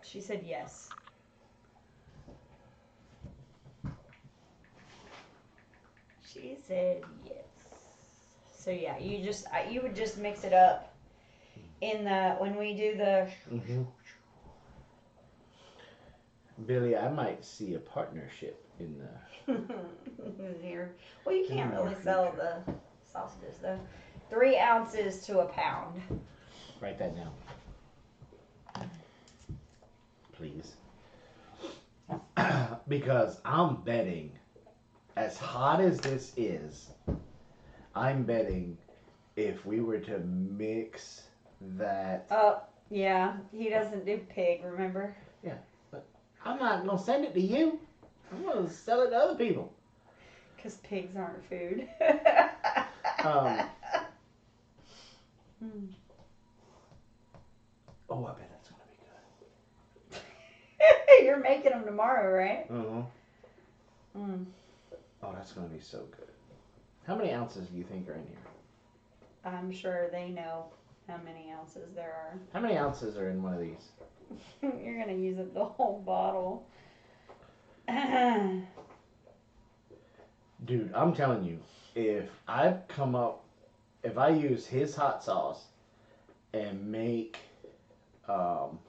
She said yes. She said yes. So yeah, you would just mix it up when we do the. Mm-hmm. Billy, I might see a partnership in the. Here. Well, you can't really sell the sausages though. 3 ounces to a pound. Write that down, please. Because I'm betting, as hot as this is, I'm betting if we were to mix that. Oh, yeah. He doesn't do pig, remember? I'm not going to send it to you. I'm going to sell it to other people. Because pigs aren't food. Oh, I bet that's going to be good. You're making them tomorrow, right? Oh, that's going to be so good. How many ounces do you think are in here? I'm sure they know how many ounces there are. How many ounces are in one of these? You're going to use it the whole bottle. Dude, I'm telling you, if I use his hot sauce and make, you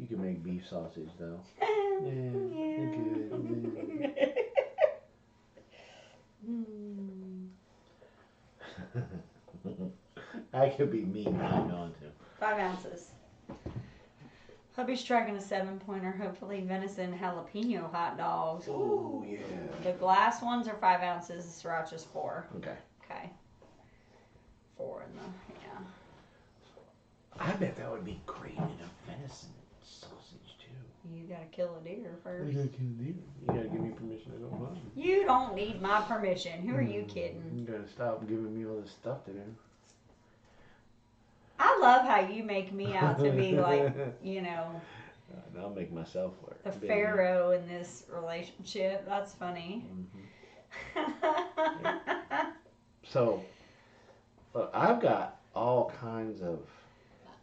can make beef sausage though. Yeah. I could be mean, but I'm going to. 5 ounces. Hubby's tracking a 7-pointer, hopefully venison jalapeno hot dogs. Oh, yeah. The glass ones are 5 ounces, the sriracha's 4. Okay. Okay. 4 in the, yeah. I bet that would be great in a venison sausage too. You gotta kill a deer first. You gotta give me permission to go hunt. You don't need my permission. Who are you kidding? You gotta stop giving me all this stuff to do. I love how you make me out to be like, you know, I'll make myself work. the pharaoh in this relationship. That's funny. So, look, I've got all kinds of.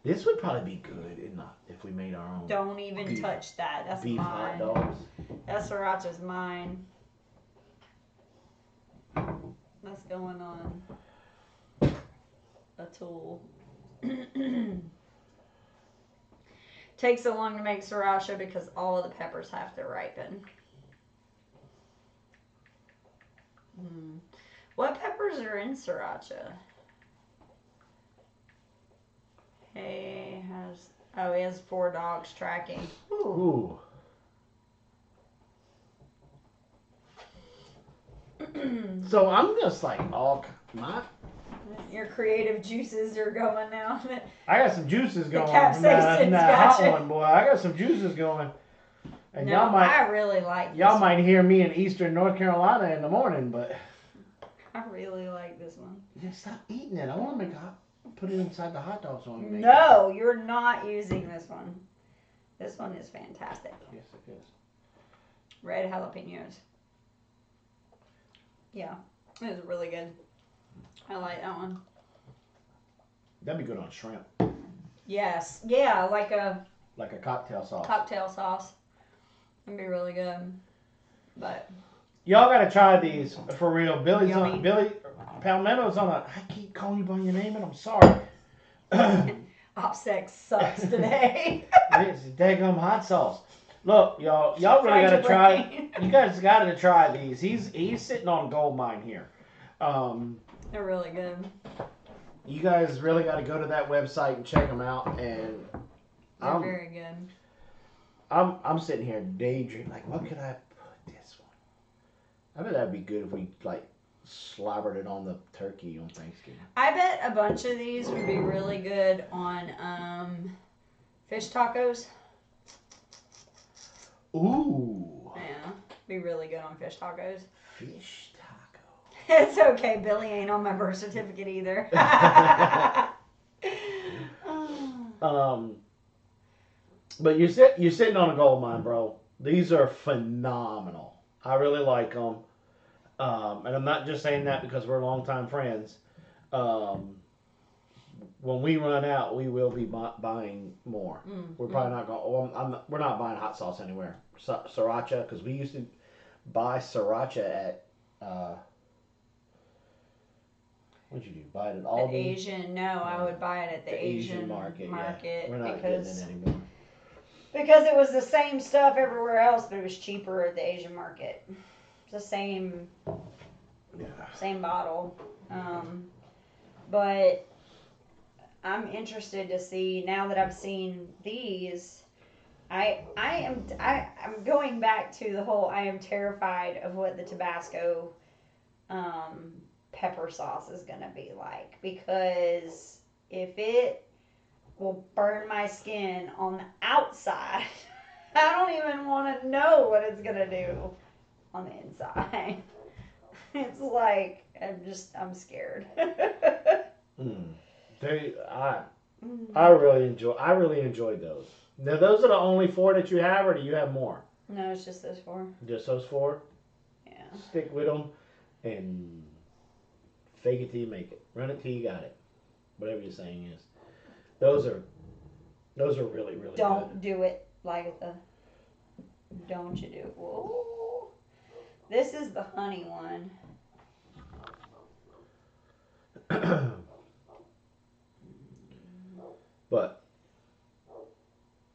This would probably be good if we made our own. Don't even touch that. That's beef mine. hot dogs. That sriracha's mine. That's going on a tool. Takes so long to make sriracha because all of the peppers have to ripen. What peppers are in sriracha? He has 4 dogs tracking. Ooh. So I'm just like Your creative juices are going now. I got some juices going from capsaicin's that hot gotcha. one, boy. I got some juices going. And No, I really like this y'all one. might hear me in eastern North Carolina in the morning, but I really like this one. yeah, stop eating it. I want to put it inside the hot dog so I can make No, you're not using this one. This one is fantastic. Yes, it is. Red jalapenos. Yeah, it is really good. I like that one. That'd be good on shrimp. Yes, yeah, like a cocktail sauce. cocktail sauce. It'd be really good. But Y'all gotta try these for real. Billy Palmetto's on a. I keep calling you by your name, and I'm sorry. OPSEC sucks today. It's daggum hot sauce. Look, y'all really gotta try. You guys gotta try these. He's sitting on gold mine here. They're really good. You guys really gotta go to that website and check them out. And They're very good. I'm sitting here daydreaming, like, what could I put this one? I bet that'd be good if we like slobbered it on the turkey on Thanksgiving. I bet a bunch of these would be really good on fish tacos. Ooh. Yeah, be really good on fish tacos. Fish taco. It's okay, Billy ain't on my birth certificate either. But you're sitting on a gold mine, bro. These are phenomenal. I really like them. And I'm not just saying that because we're longtime friends. When we run out, we will be buying more. We're probably not going. We're not buying hot sauce anywhere. Sriracha, because we used to buy sriracha at. What'd you do? Buy it at Aldi? The Asian, no, I would buy it at the Asian market. Yeah. We're not getting it anymore. Because it was the same stuff everywhere else, but it was cheaper at the Asian market. It's the same bottle. But I'm interested to see, now that I've seen these, I'm going back to the whole. I am terrified of what the Tabasco pepper sauce is gonna be like, because if it will burn my skin on the outside, I don't even want to know what it's gonna do on the inside. It's like I'm scared. I really enjoyed those. Now those are the only 4 that you have, or do you have more? No, it's just those 4. Just those 4. Yeah. Stick with them and fake it till you make it. Run it till you got it. Whatever your saying is. Those are really, really Don't do it, Lagatha. Don't you do it. Whoa. This is the honey one. But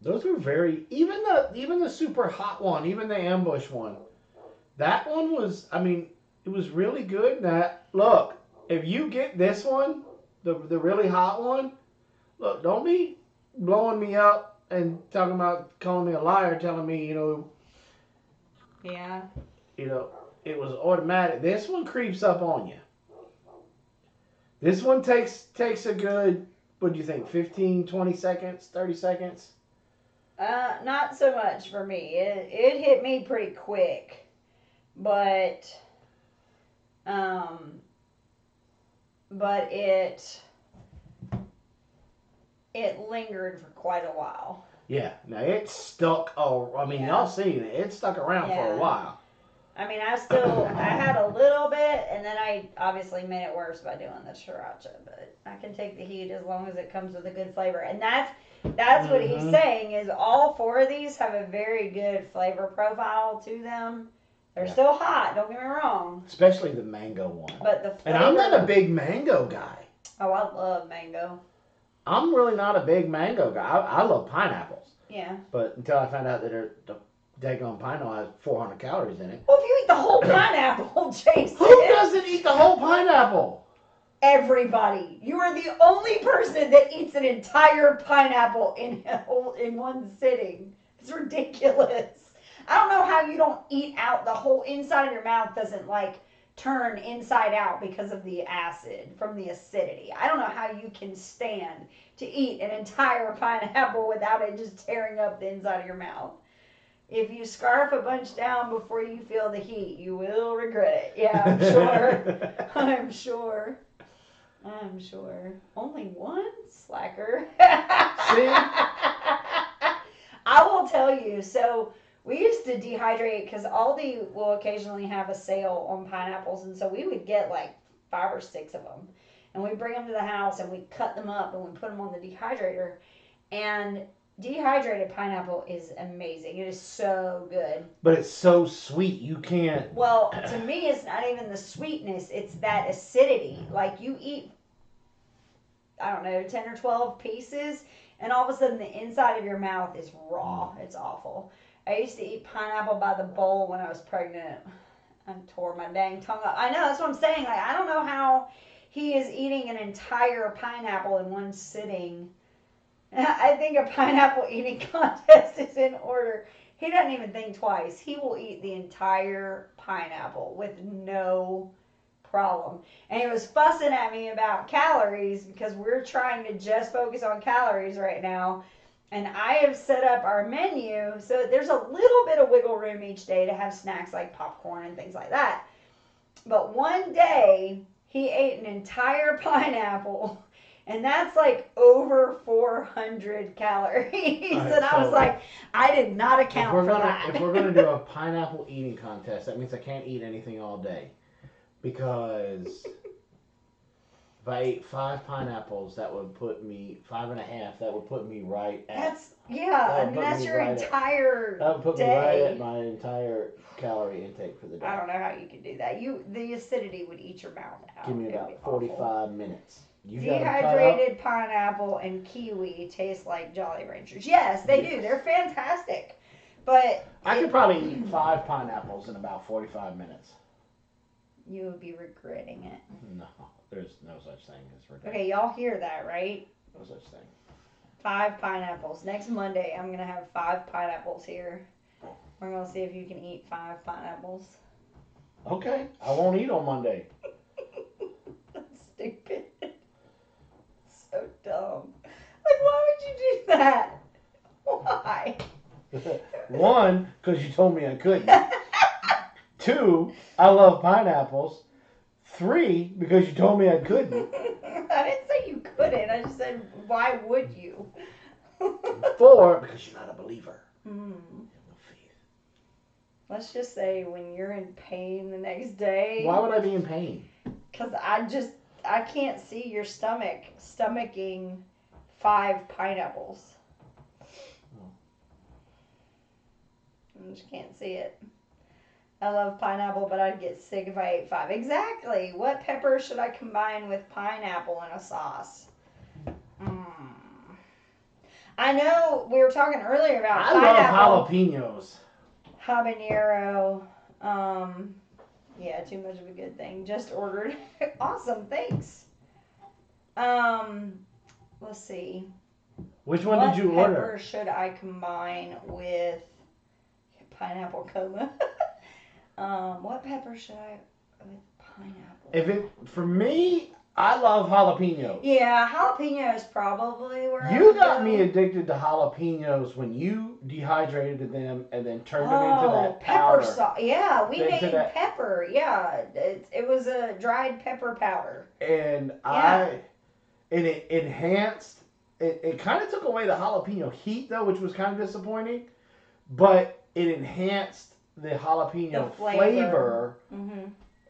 those were very, even the super hot one, even the ambush one. That one was, I mean, it was really good. That look, if you get this one, the really hot one, look, don't be blowing me up and talking about calling me a liar, telling me, Yeah. It was automatic. This one creeps up on you. This one takes a good, what do you think, 15, 20 seconds, 30 seconds? Not so much for me. It hit me pretty quick, but it lingered for quite a while. Yeah. Now it stuck. Oh, I mean, y'all seen it. It stuck around for a while. I mean, I had a little bit, and then I obviously made it worse by doing the sriracha. But I can take the heat as long as it comes with a good flavor, and that's what he's saying is all 4 of these have a very good flavor profile to them. They're still hot. Don't get me wrong. Especially the mango one. But the flavor, and I'm not a big mango guy. Oh, I love mango. I'm really not a big mango guy. I love pineapples. Yeah. But until I found out that the daggone pineapple has 400 calories in it. Well, if you eat the whole pineapple, Jason. Who doesn't eat the whole pineapple? Everybody. You are the only person that eats an entire pineapple in one sitting. It's ridiculous. I don't know how you don't eat out the whole inside of your mouth doesn't turn inside out because of the acid from the acidity. I don't know how you can stand to eat an entire pineapple without it just tearing up the inside of your mouth. If you scarf a bunch down before you feel the heat, you will regret it. Yeah, I'm sure. I'm sure. Only one slacker. See? I will tell you. So we used to dehydrate because Aldi will occasionally have a sale on pineapples, and so we would get 5 or 6 of them, and we bring them to the house and we cut them up and we put them on the dehydrator. And dehydrated pineapple is amazing. It is so good. But it's so sweet. You can't. Well, to me, it's not even the sweetness. It's that acidity. You eat, I don't know, 10 or 12 pieces, and all of a sudden the inside of your mouth is raw. It's awful. I used to eat pineapple by the bowl when I was pregnant. I tore my dang tongue up. I know, that's what I'm saying. I don't know how he is eating an entire pineapple in one sitting. I think a pineapple eating contest is in order. He doesn't even think twice. He will eat the entire pineapple with no problem. And he was fussing at me about calories because we're trying to just focus on calories right now. And I have set up our menu so there's a little bit of wiggle room each day to have snacks like popcorn and things like that. But one day he ate an entire pineapple. And that's over 400 calories. Right, and I was like, I did not account for that. If we're going to do a pineapple eating contest, that means I can't eat anything all day. Because if I ate 5 pineapples, that would put me, 5.5, that would put me right at. That's your entire that would put day. me right at my entire calorie intake for the day. I don't know how you could do that. The acidity would eat your mouth out. Give me about 45 minutes. Dehydrated pineapple and kiwi taste like Jolly Ranchers. Yes, they do. They're fantastic. But I could probably eat 5 pineapples in about 45 minutes. You would be regretting it. No, there's no such thing as regret. Okay, y'all hear that, right? No such thing. 5 pineapples. Next Monday, I'm going to have 5 pineapples here. We're going to see if you can eat 5 pineapples. Okay. I won't eat on Monday. That's stupid. So dumb. Like, why would you do that? Why? 1, because you told me I couldn't. 2, I love pineapples. 3, because you told me I couldn't. I didn't say you couldn't. I just said, why would you? 4, because you're not a believer. Mm. No faith. Let's just say when you're in pain the next day. Why would I be in pain? Because I can't see your stomaching 5 pineapples. Oh. I just can't see it. I love pineapple, but I'd get sick if I ate 5. Exactly. What pepper should I combine with pineapple in a sauce? I know we were talking earlier about I pineapple. love jalapenos. Habanero. Yeah, too much of a good thing. Just ordered. Awesome, thanks. Let's see. Which one did you What order? pepper should I combine with pineapple coma? What pepper should I with pineapple? For me, I love jalapeno. Yeah, jalapeno is probably where You got me addicted to jalapenos when you dehydrated them and then turned them into that powder. Pepper sauce. Yeah, we Into made that- pepper. Yeah, it was a dried pepper powder. And it enhanced. It kind of took away the jalapeno heat though, which was kind of disappointing. But it enhanced the jalapeno flavor. Mm-hmm.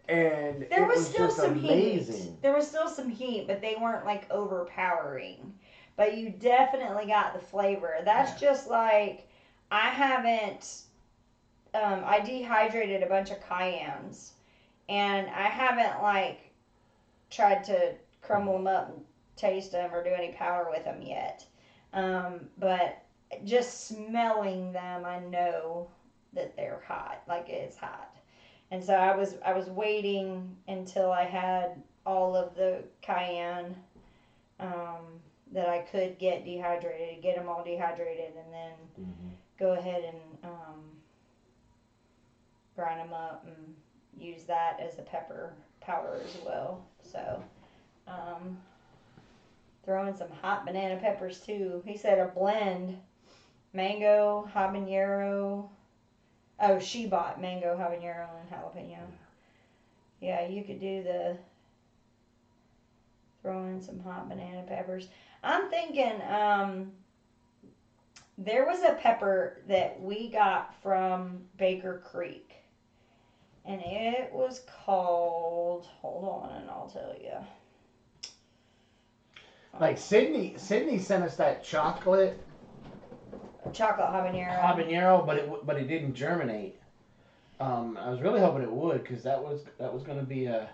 And There it was was still just some amazing. heat. There was still some heat, but they weren't like overpowering. But you definitely got the flavor. That's just like I haven't. I dehydrated a bunch of cayennes, and I haven't like tried to crumble them up and taste them or do any powder with them yet. But just smelling them, I know that they're hot. Like it's hot. And so I was waiting until I had all of the cayenne that I could get dehydrated, get them all dehydrated, and then go ahead and grind them up and use that as a pepper powder as well. So throw in some hot banana peppers too. He said a blend, mango, habanero. Oh, she bought mango, habanero, and jalapeno. Yeah, you could do throw in some hot banana peppers. I'm thinking there was a pepper that we got from Baker Creek. And it was called, hold on and I'll tell you. Like Sydney sent us that chocolate habanero, but it didn't germinate. I was really hoping it would, because that was going to be a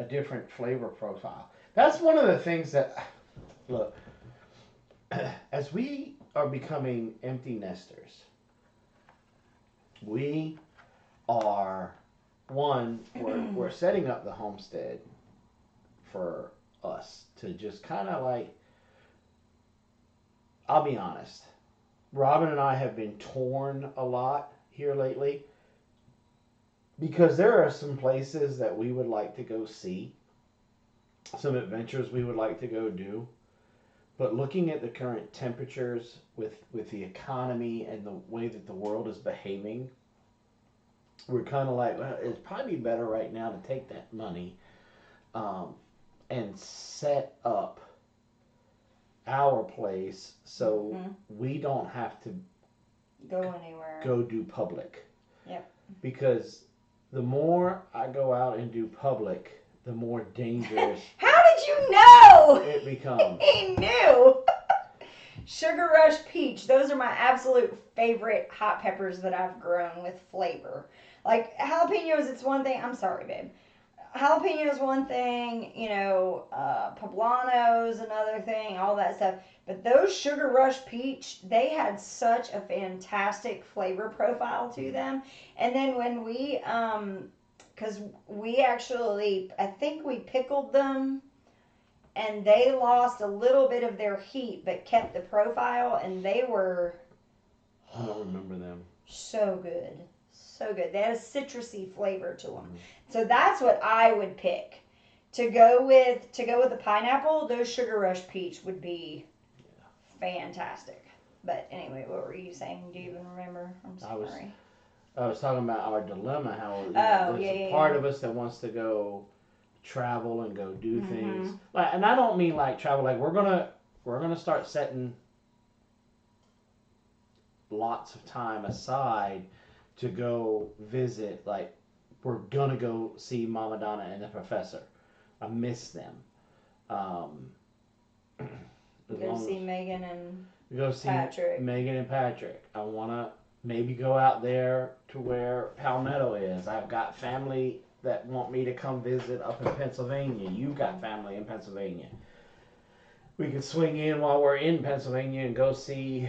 different flavor profile. That's one of the things that, look, as we are becoming empty nesters, we are we're setting up the homestead for us to just kind of like, I'll be honest, Robin and I have been torn a lot here lately because there are some places that we would like to go see, some adventures we would like to go do, but looking at the current temperatures with the economy and the way that the world is behaving, we're kind of like, well, it'd probably be better right now to take that money and set up our place so we don't have to go anywhere. Go do public. Yep. Because the more I go out and do public, the more dangerous How did you know? it becomes. He knew. Sugar Rush Peach. Those are my absolute favorite hot peppers that I've grown with flavor. Like jalapenos, it's one thing. I'm sorry, babe. Jalapenos one thing, poblanos another thing, all that stuff. But those Sugar Rush Peach, they had such a fantastic flavor profile to them. And then when we, because we actually, I think we pickled them and they lost a little bit of their heat, but kept the profile, and they were I don't remember them. so good. So good. They had a citrusy flavor to them. So that's what I would pick. To go with the pineapple, those Sugar Rush Peach would be fantastic. But anyway, what were you saying? Do you even remember? I'm sorry. I was talking about our dilemma, how there's a part of us that wants to go travel and go do things. Like, and I don't mean like travel, like we're gonna start setting lots of time aside to go visit. Like, we're gonna go see Mama Donna and the professor. I miss them. Go see Megan and Patrick. Megan and Patrick. I wanna maybe go out there to where Palmetto is. I've got family that want me to come visit up in Pennsylvania. You've got family in Pennsylvania. We could swing in while we're in Pennsylvania and go see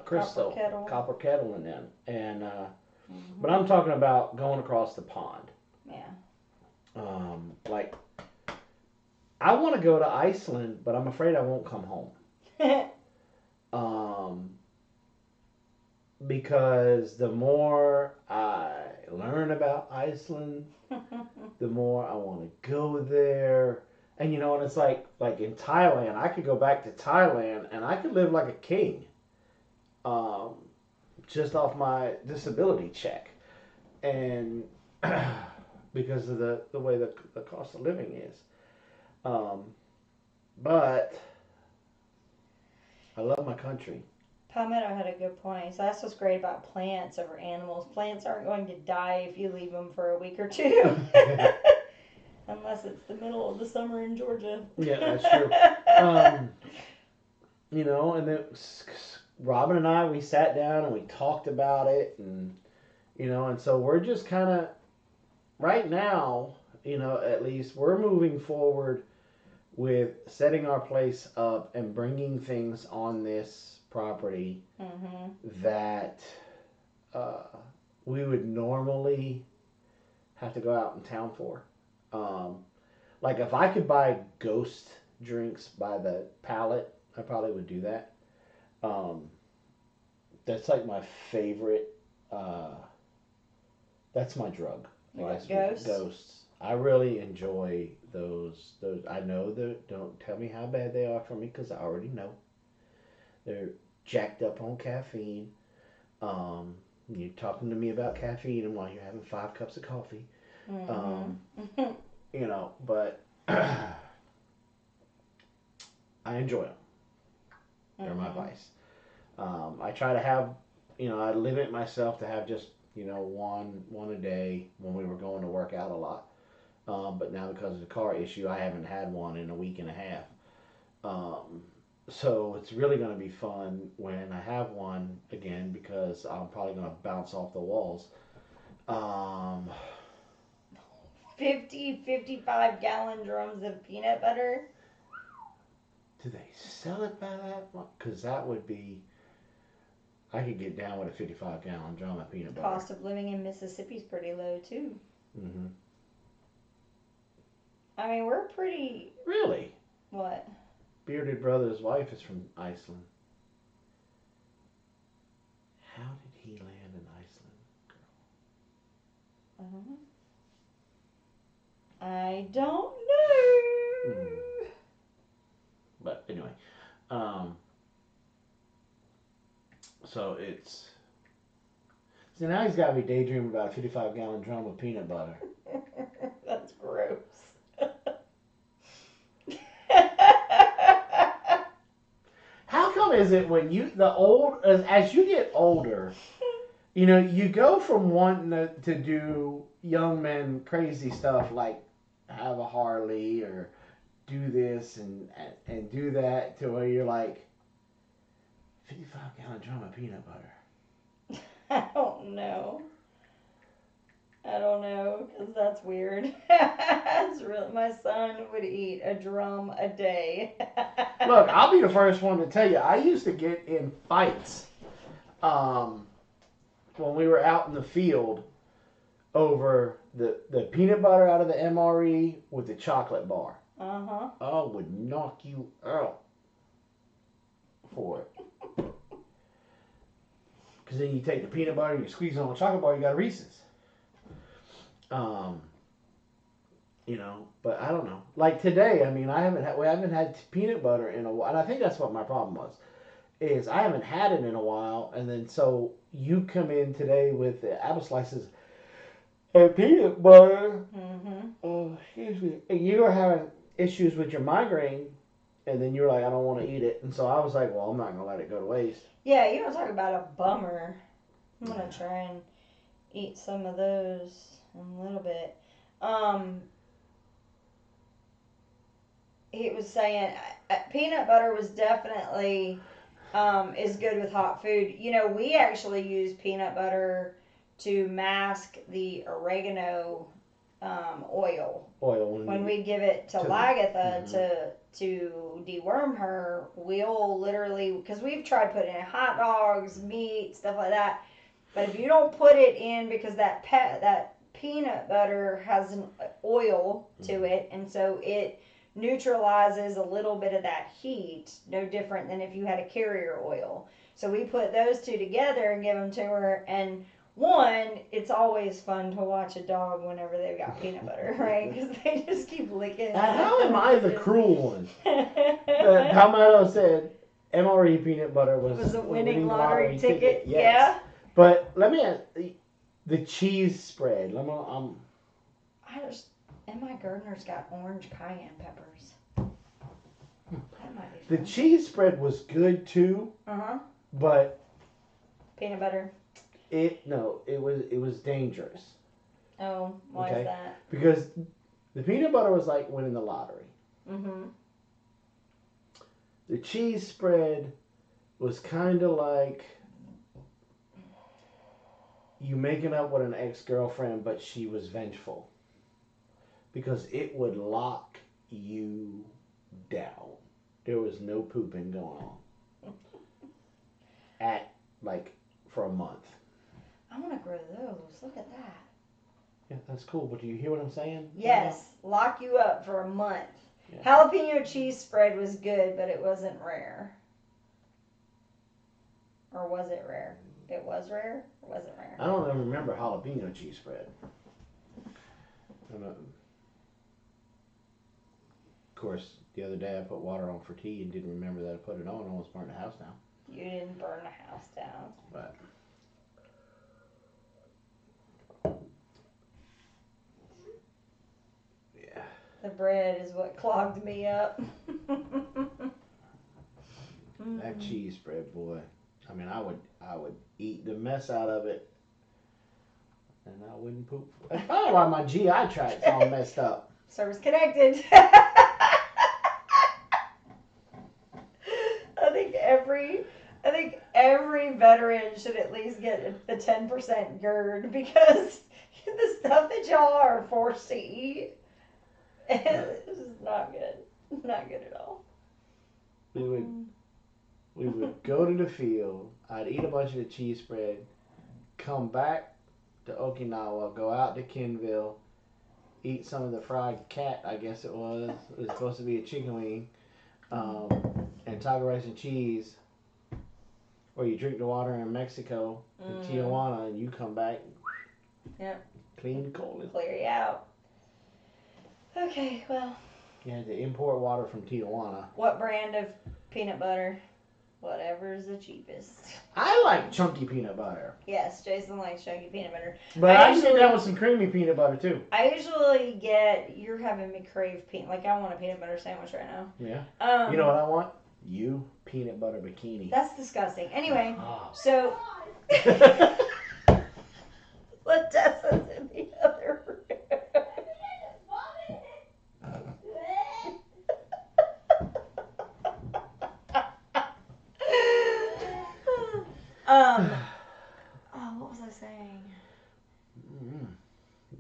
Crystal, Copper Kettle and them. And but I'm talking about going across the pond. Yeah. Like, I want to go to Iceland, but I'm afraid I won't come home. Because the more I learn about Iceland, the more I want to go there. And you know, and it's like in Thailand, I could go back to Thailand and I could live like a king. Just off my disability check. And because of the way the cost of living is. But I love my country. Palmetto had a good point. So that's what's great about plants over animals. Plants aren't going to die if you leave them for a week or two. Unless it's the middle of the summer in Georgia. Yeah, that's true. You know, and then Robin and I, we sat down and we talked about it. And, you know, and so we're just kind of, right now, you know, at least we're moving forward with setting our place up and bringing things on this property that we would normally have to go out in town for. Like, if I could buy ghost drinks by the pallet, I probably would do that. That's like my favorite. That's my drug. Ghosts. I really enjoy those. I know that. Don't tell me how bad they are for me, because I already know. They're jacked up on caffeine. You're talking to me about caffeine and while you're having 5 cups of coffee. You know, but I enjoy them. They're my vice. I try to have, you know, I limit myself to have just, you know, one a day when we were going to work out a lot. But now because of the car issue, I haven't had one in a week and a half. So it's really going to be fun when I have one again, because I'm probably going to bounce off the walls. 55 gallon drums of peanut butter. Do they sell it by that much? Because that would be, I could get down with a 55 gallon drum of peanut butter. Cost of living in Mississippi is pretty low too. I mean, we're pretty. Really? What? Bearded Brother's wife is from Iceland. How did he land in Iceland, girl? I don't know. But anyway, so it's. See, now he's got to be daydreaming about a 55 gallon drum of peanut butter. That's gross. How come is it when you as you get older, you know, you go from wanting to do young men crazy stuff like have a Harley or do this and do that, to where you're like, 55 gallon drum of peanut butter. I don't know, because that's weird. That's really, my son would eat a drum a day. Look, I'll be the first one to tell you, I used to get in fights when we were out in the field over the peanut butter out of the MRE with the chocolate bar. Uh-huh. I would knock you out for it. Because then you take the peanut butter, you squeeze it on a chocolate bar, you got a Reese's. You know, but I don't know. Like today, I mean, we haven't had peanut butter in a while, and I think that's what my problem was. Is I haven't had it in a while, and then so you come in today with the apple slices and peanut butter. Mm-hmm. Oh, excuse me. And you were having issues with your migraine, and then you were like, I don't want to eat it, and so I was like, well, I'm not gonna let it go to waste. Yeah, you don't talk about a bummer. I'm gonna try and eat some of those in a little bit. He was saying peanut butter was definitely is good with hot food. You know, we actually use peanut butter to mask the oregano oil. When we give it to Lagatha to deworm her, we'll literally, because we've tried putting in hot dogs, meat, stuff like that. But if you don't put it in, because that peanut butter has an oil to it, and so it neutralizes a little bit of that heat, no different than if you had a carrier oil. So we put those two together and give them to her, and one, it's always fun to watch a dog whenever they've got peanut butter, right? Because they just keep licking. How am I the cruel one? Palmetto said MRE peanut butter was a winning lottery ticket. Yes. Yeah. But let me ask, the cheese spread. Emma Gardner's got orange cayenne peppers. That might be The fun. cheese spread was good too, but Peanut butter. it was dangerous. Oh, why is that? Because the peanut butter was like winning the lottery. Mm-hmm. The cheese spread was kind of like you making up with an ex-girlfriend, but she was vengeful. Because it would lock you down. There was no pooping going on. For a month. I want to grow those. Look at that. Yeah, that's cool. But do you hear what I'm saying? Yes, lock you up for a month. Yeah. Jalapeno cheese spread was good, but it wasn't rare. Or was it rare? It was rare? Or was it rare? I don't even remember jalapeno cheese spread. Of course, the other day I put water on for tea and didn't remember that I put it on. I almost burned the house down. You didn't burn the house down. But yeah. The bread is what clogged me up. That cheese spread, boy. I mean, I would eat the mess out of it, and I wouldn't poop. That's probably why my GI tract's all messed up. Service connected. I think every veteran should at least get the 10% GERD, because the stuff that y'all are forced to eat is not good. Not good at all. We would go to the field. I'd eat a bunch of the cheese spread, come back to Okinawa, go out to Kenville, eat some of the fried cat, I guess it was. It was supposed to be a chicken wing, and taco rice and cheese. Or you drink the water in Mexico, in Tijuana, and you come back. Yep. Clean colon. Clear you out. Okay, well. You had to import water from Tijuana. What brand of peanut butter? Whatever's the cheapest. I like chunky peanut butter. Yes, Jason likes chunky peanut butter. But I sit down with some creamy peanut butter too. I usually you're having me crave peanut, like I want a peanut butter sandwich right now. Yeah. You know what I want? You peanut butter bikini. That's disgusting. Anyway, so let Tessa's in the other room. What was I saying?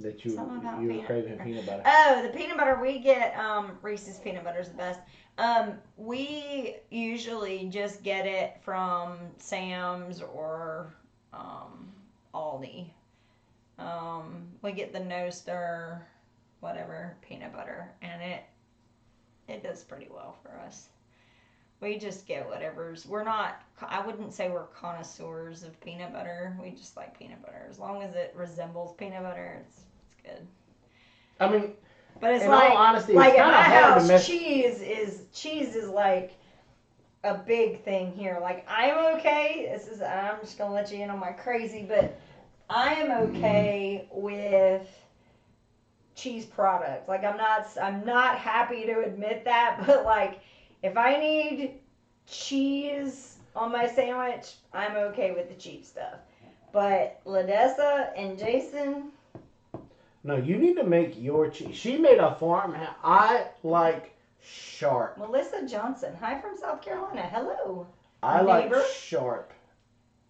That you were craving peanut butter. Oh, the peanut butter we get, Reese's peanut butter is the best. We usually just get it from Sam's or Aldi. We get the no stir, whatever peanut butter, and It does pretty well for us. We just get whatever's. We're not. I wouldn't say we're connoisseurs of peanut butter. We just like peanut butter. As long as it resembles peanut butter, it's good. I mean, But it's in like, all honesty, like it's at kind my of hard to house, mess. cheese is like a big thing here. Like I'm okay. I'm just gonna let you in on my crazy, but I am okay with cheese products. Like I'm not happy to admit that, but like if I need cheese on my sandwich, I'm okay with the cheap stuff. But Ladessa and Jason, No, you need to make your cheese. She made a farmhouse. I like sharp. Melissa Johnson, hi from South Carolina. Hello. I like Neighbor? sharp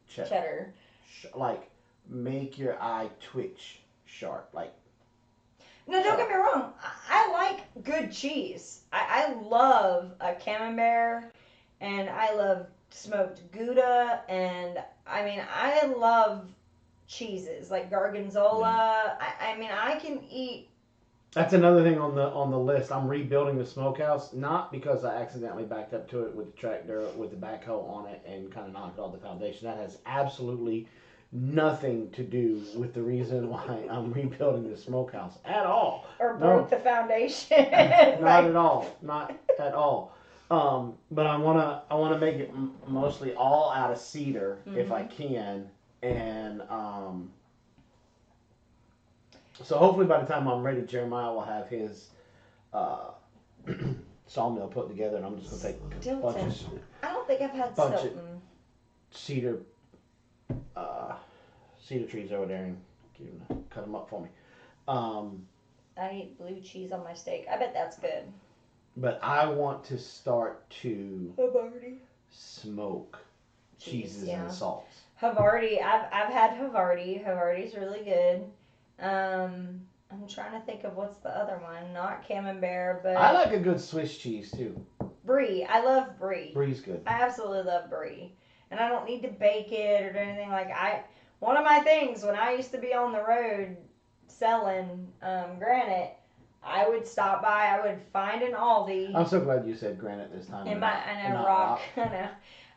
cheddar. Cheddar. Like, make your eye twitch sharp. Like, No, don't get me wrong. I like good cheese. I love a camembert, and I love smoked Gouda, and I mean I love cheeses like Gorgonzola. I mean I can eat. that's another thing on the list. I'm rebuilding the smokehouse, not because I accidentally backed up to it with the tractor with the backhoe on it and kind of knocked off the foundation. That has absolutely nothing to do with the reason why I'm rebuilding the smokehouse at all. Or broke the foundation. Not at all. Not at all. But I wanna make it mostly all out of cedar if I can, and so hopefully by the time I'm ready, Jeremiah will have his sawmill put together, and I'm just gonna take a bunch of I don't think I've had bunch of- Stilton. cedar cedar trees over there and cut them up for me. I eat blue cheese on my steak. I bet that's good. But I want to start to Havarti. smoke Cheese, cheeses yeah. and salts. Havarti. I've had Havarti. Havarti's really good. I'm trying to think of what's the other one. Not Camembert, but I like a good Swiss cheese too. Brie. I love Brie. Brie's good. I absolutely love Brie. And I don't need to bake it or do anything one of my things when I used to be on the road selling granite, I would stop by, I would find an Aldi. I'm so glad you said granite this time. I know, not rock. I know.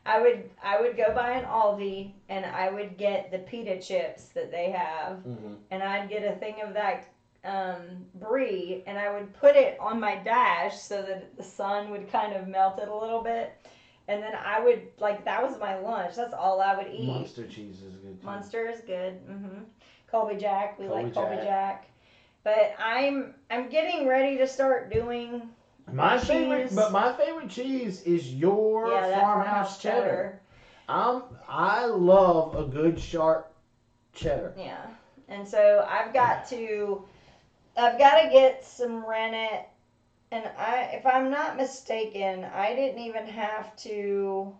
I would go by an Aldi and I would get the pita chips that they have, and I'd get a thing of that brie, and I would put it on my dash so that the sun would kind of melt it a little bit, and then I would that was my lunch. That's all I would eat. Munster cheese is good too. Munster is good. Colby Jack, we like Colby Jack. Jack. But I'm getting ready to start doing my cheese. favorite cheese is your that farmhouse cheddar. I love a good sharp cheddar. Yeah. And so I've got to get some rennet, and if I'm not mistaken, I didn't even have to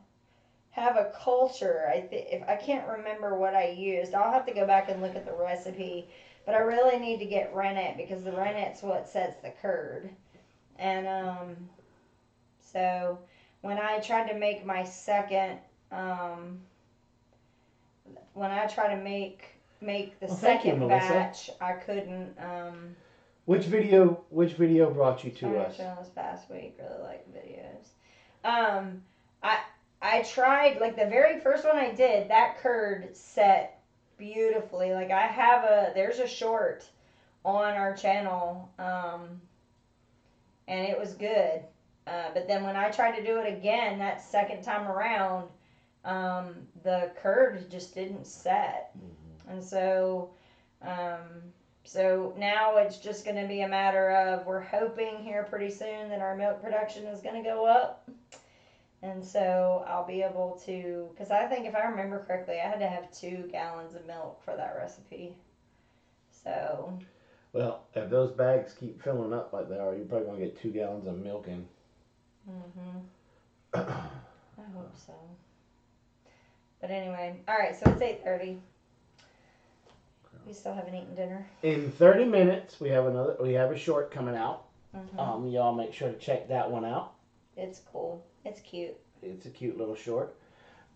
have a culture. I can't remember what I used. I'll have to go back and look at the recipe. But I really need to get rennet because the rennet's what sets the curd. And so when I tried to make my second, when I tried to make the second batch, I couldn't. Which video brought you to us? This past week, really like videos. I tried the very first one I did. That curd set beautifully. There's a short on our channel, and it was good. But then when I tried to do it again that second time around, the curd just didn't set. And so now it's just going to be a matter of, we're hoping here pretty soon that our milk production is going to go up. And so I'll be able to, because I think if I remember correctly, I had to have 2 gallons of milk for that recipe. So. Well, if those bags keep filling up like they are, you're probably going to get 2 gallons of milk in. I hope so. But anyway, all right, so it's 8:30. We still haven't eaten dinner. In 30 minutes, we have a short coming out. Y'all make sure to check that one out. It's cool. It's cute. It's a cute little short.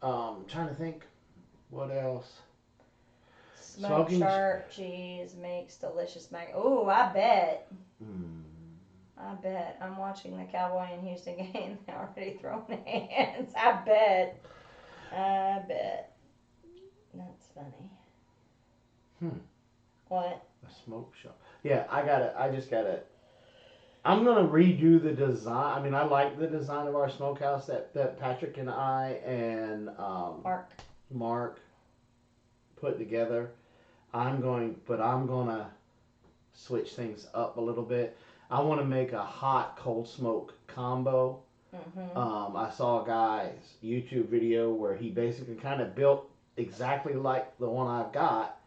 Trying to think, what else? Smoked sharp cheese makes delicious mac. Oh, I bet. I bet. I'm watching the Cowboy and Houston game. They're already throwing hands. I bet. That's funny. What? A smoke shop. Yeah, I'm gonna redo the design. I mean, I like the design of our smokehouse that Patrick and I and Mark put together. I'm gonna switch things up a little bit. I want to make a hot cold smoke combo. I saw a guy's YouTube video where he basically kind of built exactly like the one I've got,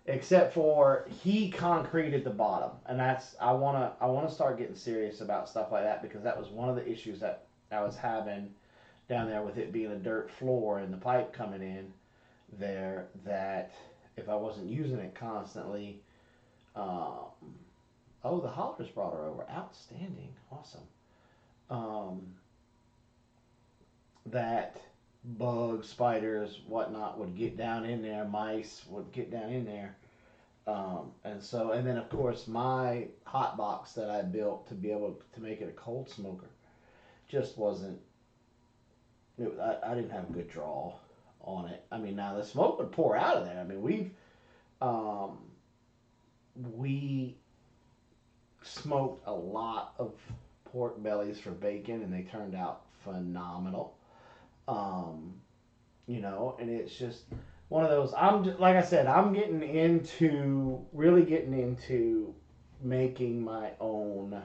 except for he concreted the bottom, and I want to start getting serious about stuff like that, because that was one of the issues that I was having down there with it being a dirt floor and the pipe coming in there, that if I wasn't using it constantly, the Hollers brought her over. Outstanding. Awesome. That bugs, spiders, whatnot would get down in there. Mice would get down in there. And then of course my hot box that I built to be able to make it a cold smoker just wasn't, I didn't have a good draw on it. I mean, now the smoke would pour out of there. I mean, we smoked a lot of pork bellies for bacon, and they turned out phenomenal. And it's just one of those. Like I said, I'm really getting into making my own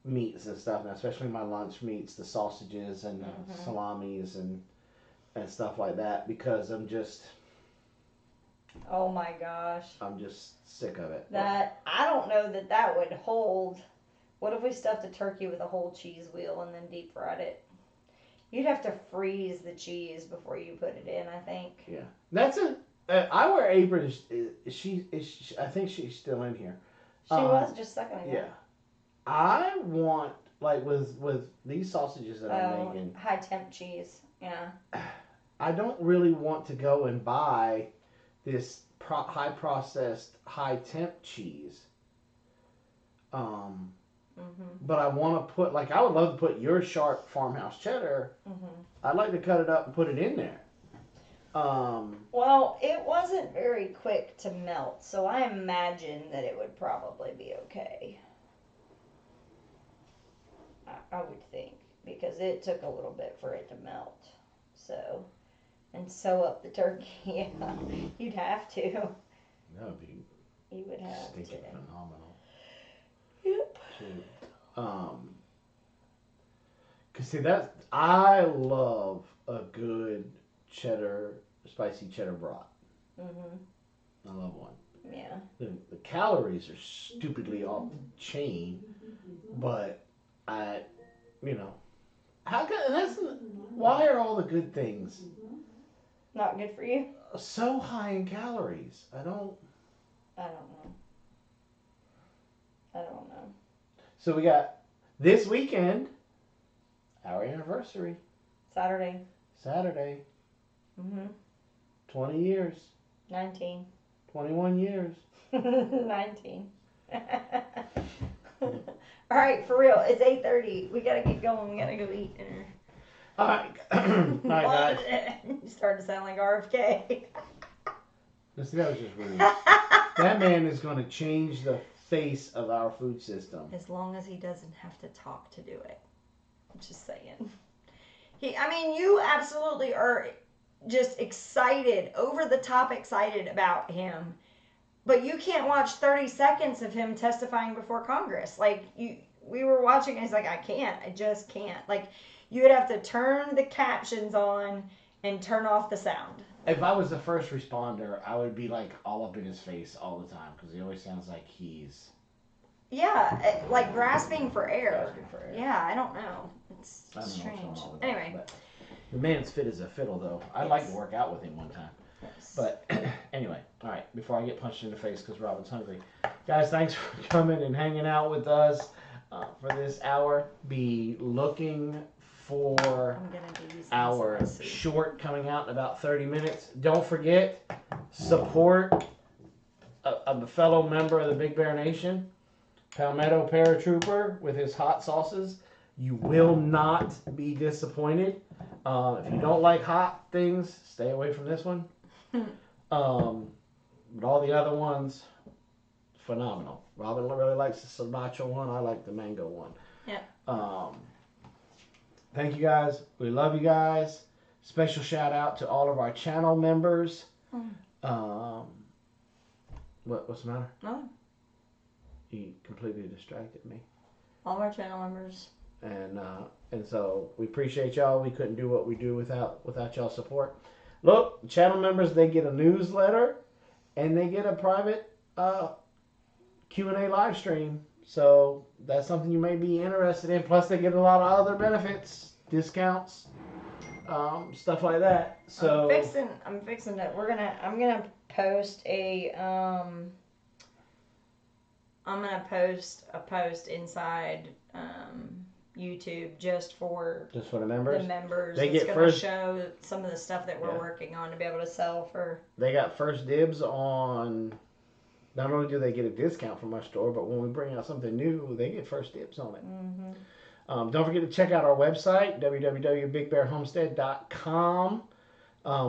meats and stuff, and especially my lunch meats, the sausages and the salamis and stuff like that, because oh my gosh. I'm just sick of it. I don't know that would hold. What if we stuffed a turkey with a whole cheese wheel and then deep fried it? You'd have to freeze the cheese before you put it in, I think. Yeah. That's I wear aprons. I think she's still in here. She was just a second ago. Yeah. I want, like with these sausages that I'm making. High temp cheese. Yeah. I don't really want to go and buy this high processed, high temp cheese. But I want to put, I would love to put your sharp farmhouse cheddar. I'd like to cut it up and put it in there. Well, it wasn't very quick to melt, so I imagine that it would probably be okay. I would think, because it took a little bit for it to melt. So, and sew up the turkey, yeah, you'd have to. That would be. You would have to. Phenomenal. Yep. Cause see, I love a good spicy cheddar brat. I love one. Yeah. The calories are stupidly off the chain, but why are all the good things not good for you? So high in calories? I don't know. So we got this weekend, our anniversary. Saturday. 20 years. 19. 21 years. 19. All right, for real. It's 8:30. We gotta get going. We gotta go eat dinner. All right. Night, guys. You started to sound like RFK. Listen, that was just rude. That man is going to change the face of our food system. As long as he doesn't have to talk to do it. I'm just saying. You absolutely are just excited, over the top excited about him. But you can't watch 30 seconds of him testifying before Congress. We were watching and he's like, I just can't. You would have to turn the captions on and turn off the sound. If I was the first responder, I would be all up in his face all the time, because he always sounds like he's... Yeah, grasping for air. Yeah, I don't know. It's strange. Anyway. But the man's fit as a fiddle, though. I'd like to work out with him one time. Yes. But anyway, all right, before I get punched in the face because Robin's hungry. Guys, thanks for coming and hanging out with us for this hour. Be looking for our short coming out in about 30 minutes. Don't forget, support a fellow member of the Big Bear Nation. Palmetto Paratrooper with his hot sauces. You will not be disappointed. If you don't like hot things, stay away from this one. But all the other ones, phenomenal. Robin really likes the sriracha one. I like the mango one. Yeah. Thank you guys. We love you guys. Special shout out to all of our channel members. What's the matter? No. You completely distracted me. All of our channel members. And so we appreciate y'all. We couldn't do what we do without y'all's support. Look, channel members, they get a newsletter and they get a private Q&A live stream. So that's something you may be interested in. Plus they get a lot of other benefits, discounts, stuff like that. So I'm fixing it. I'm gonna post a post inside YouTube just for the members. The members. They it's get gonna first show some of the stuff that we're working on to be able to sell for. They got first dibs on. Not only do they get a discount from our store, but when we bring out something new, they get first dibs on it. Mm-hmm. Don't forget to check out our website, www.bigbearhomestead.com.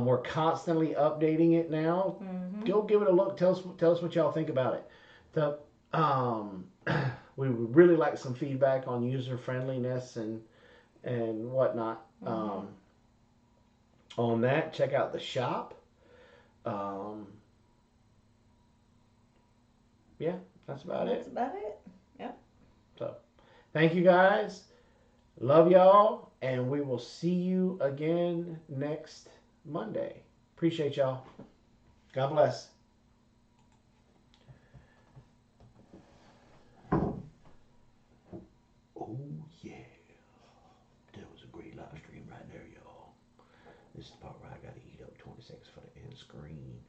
We're constantly updating it now. Mm-hmm. Go give it a look. Tell us what y'all think about it. We would really like some feedback on user friendliness and whatnot. Mm-hmm. On that, check out the shop. Yeah, that's about it. That's about it. Yep. So, thank you guys. Love y'all, and we will see you again next Monday. Appreciate y'all. God bless. Oh yeah, that was a great live stream right there, y'all. This is the part where I gotta eat up 20 seconds for the end screen.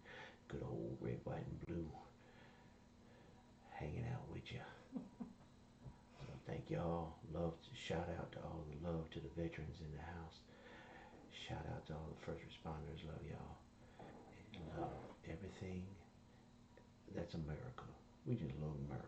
Good old red, white, and blue. Hanging out with you. So thank y'all. Shout out to all the love to the veterans in the house. Shout out to all the first responders. Love y'all. Love everything. That's America. We just love America.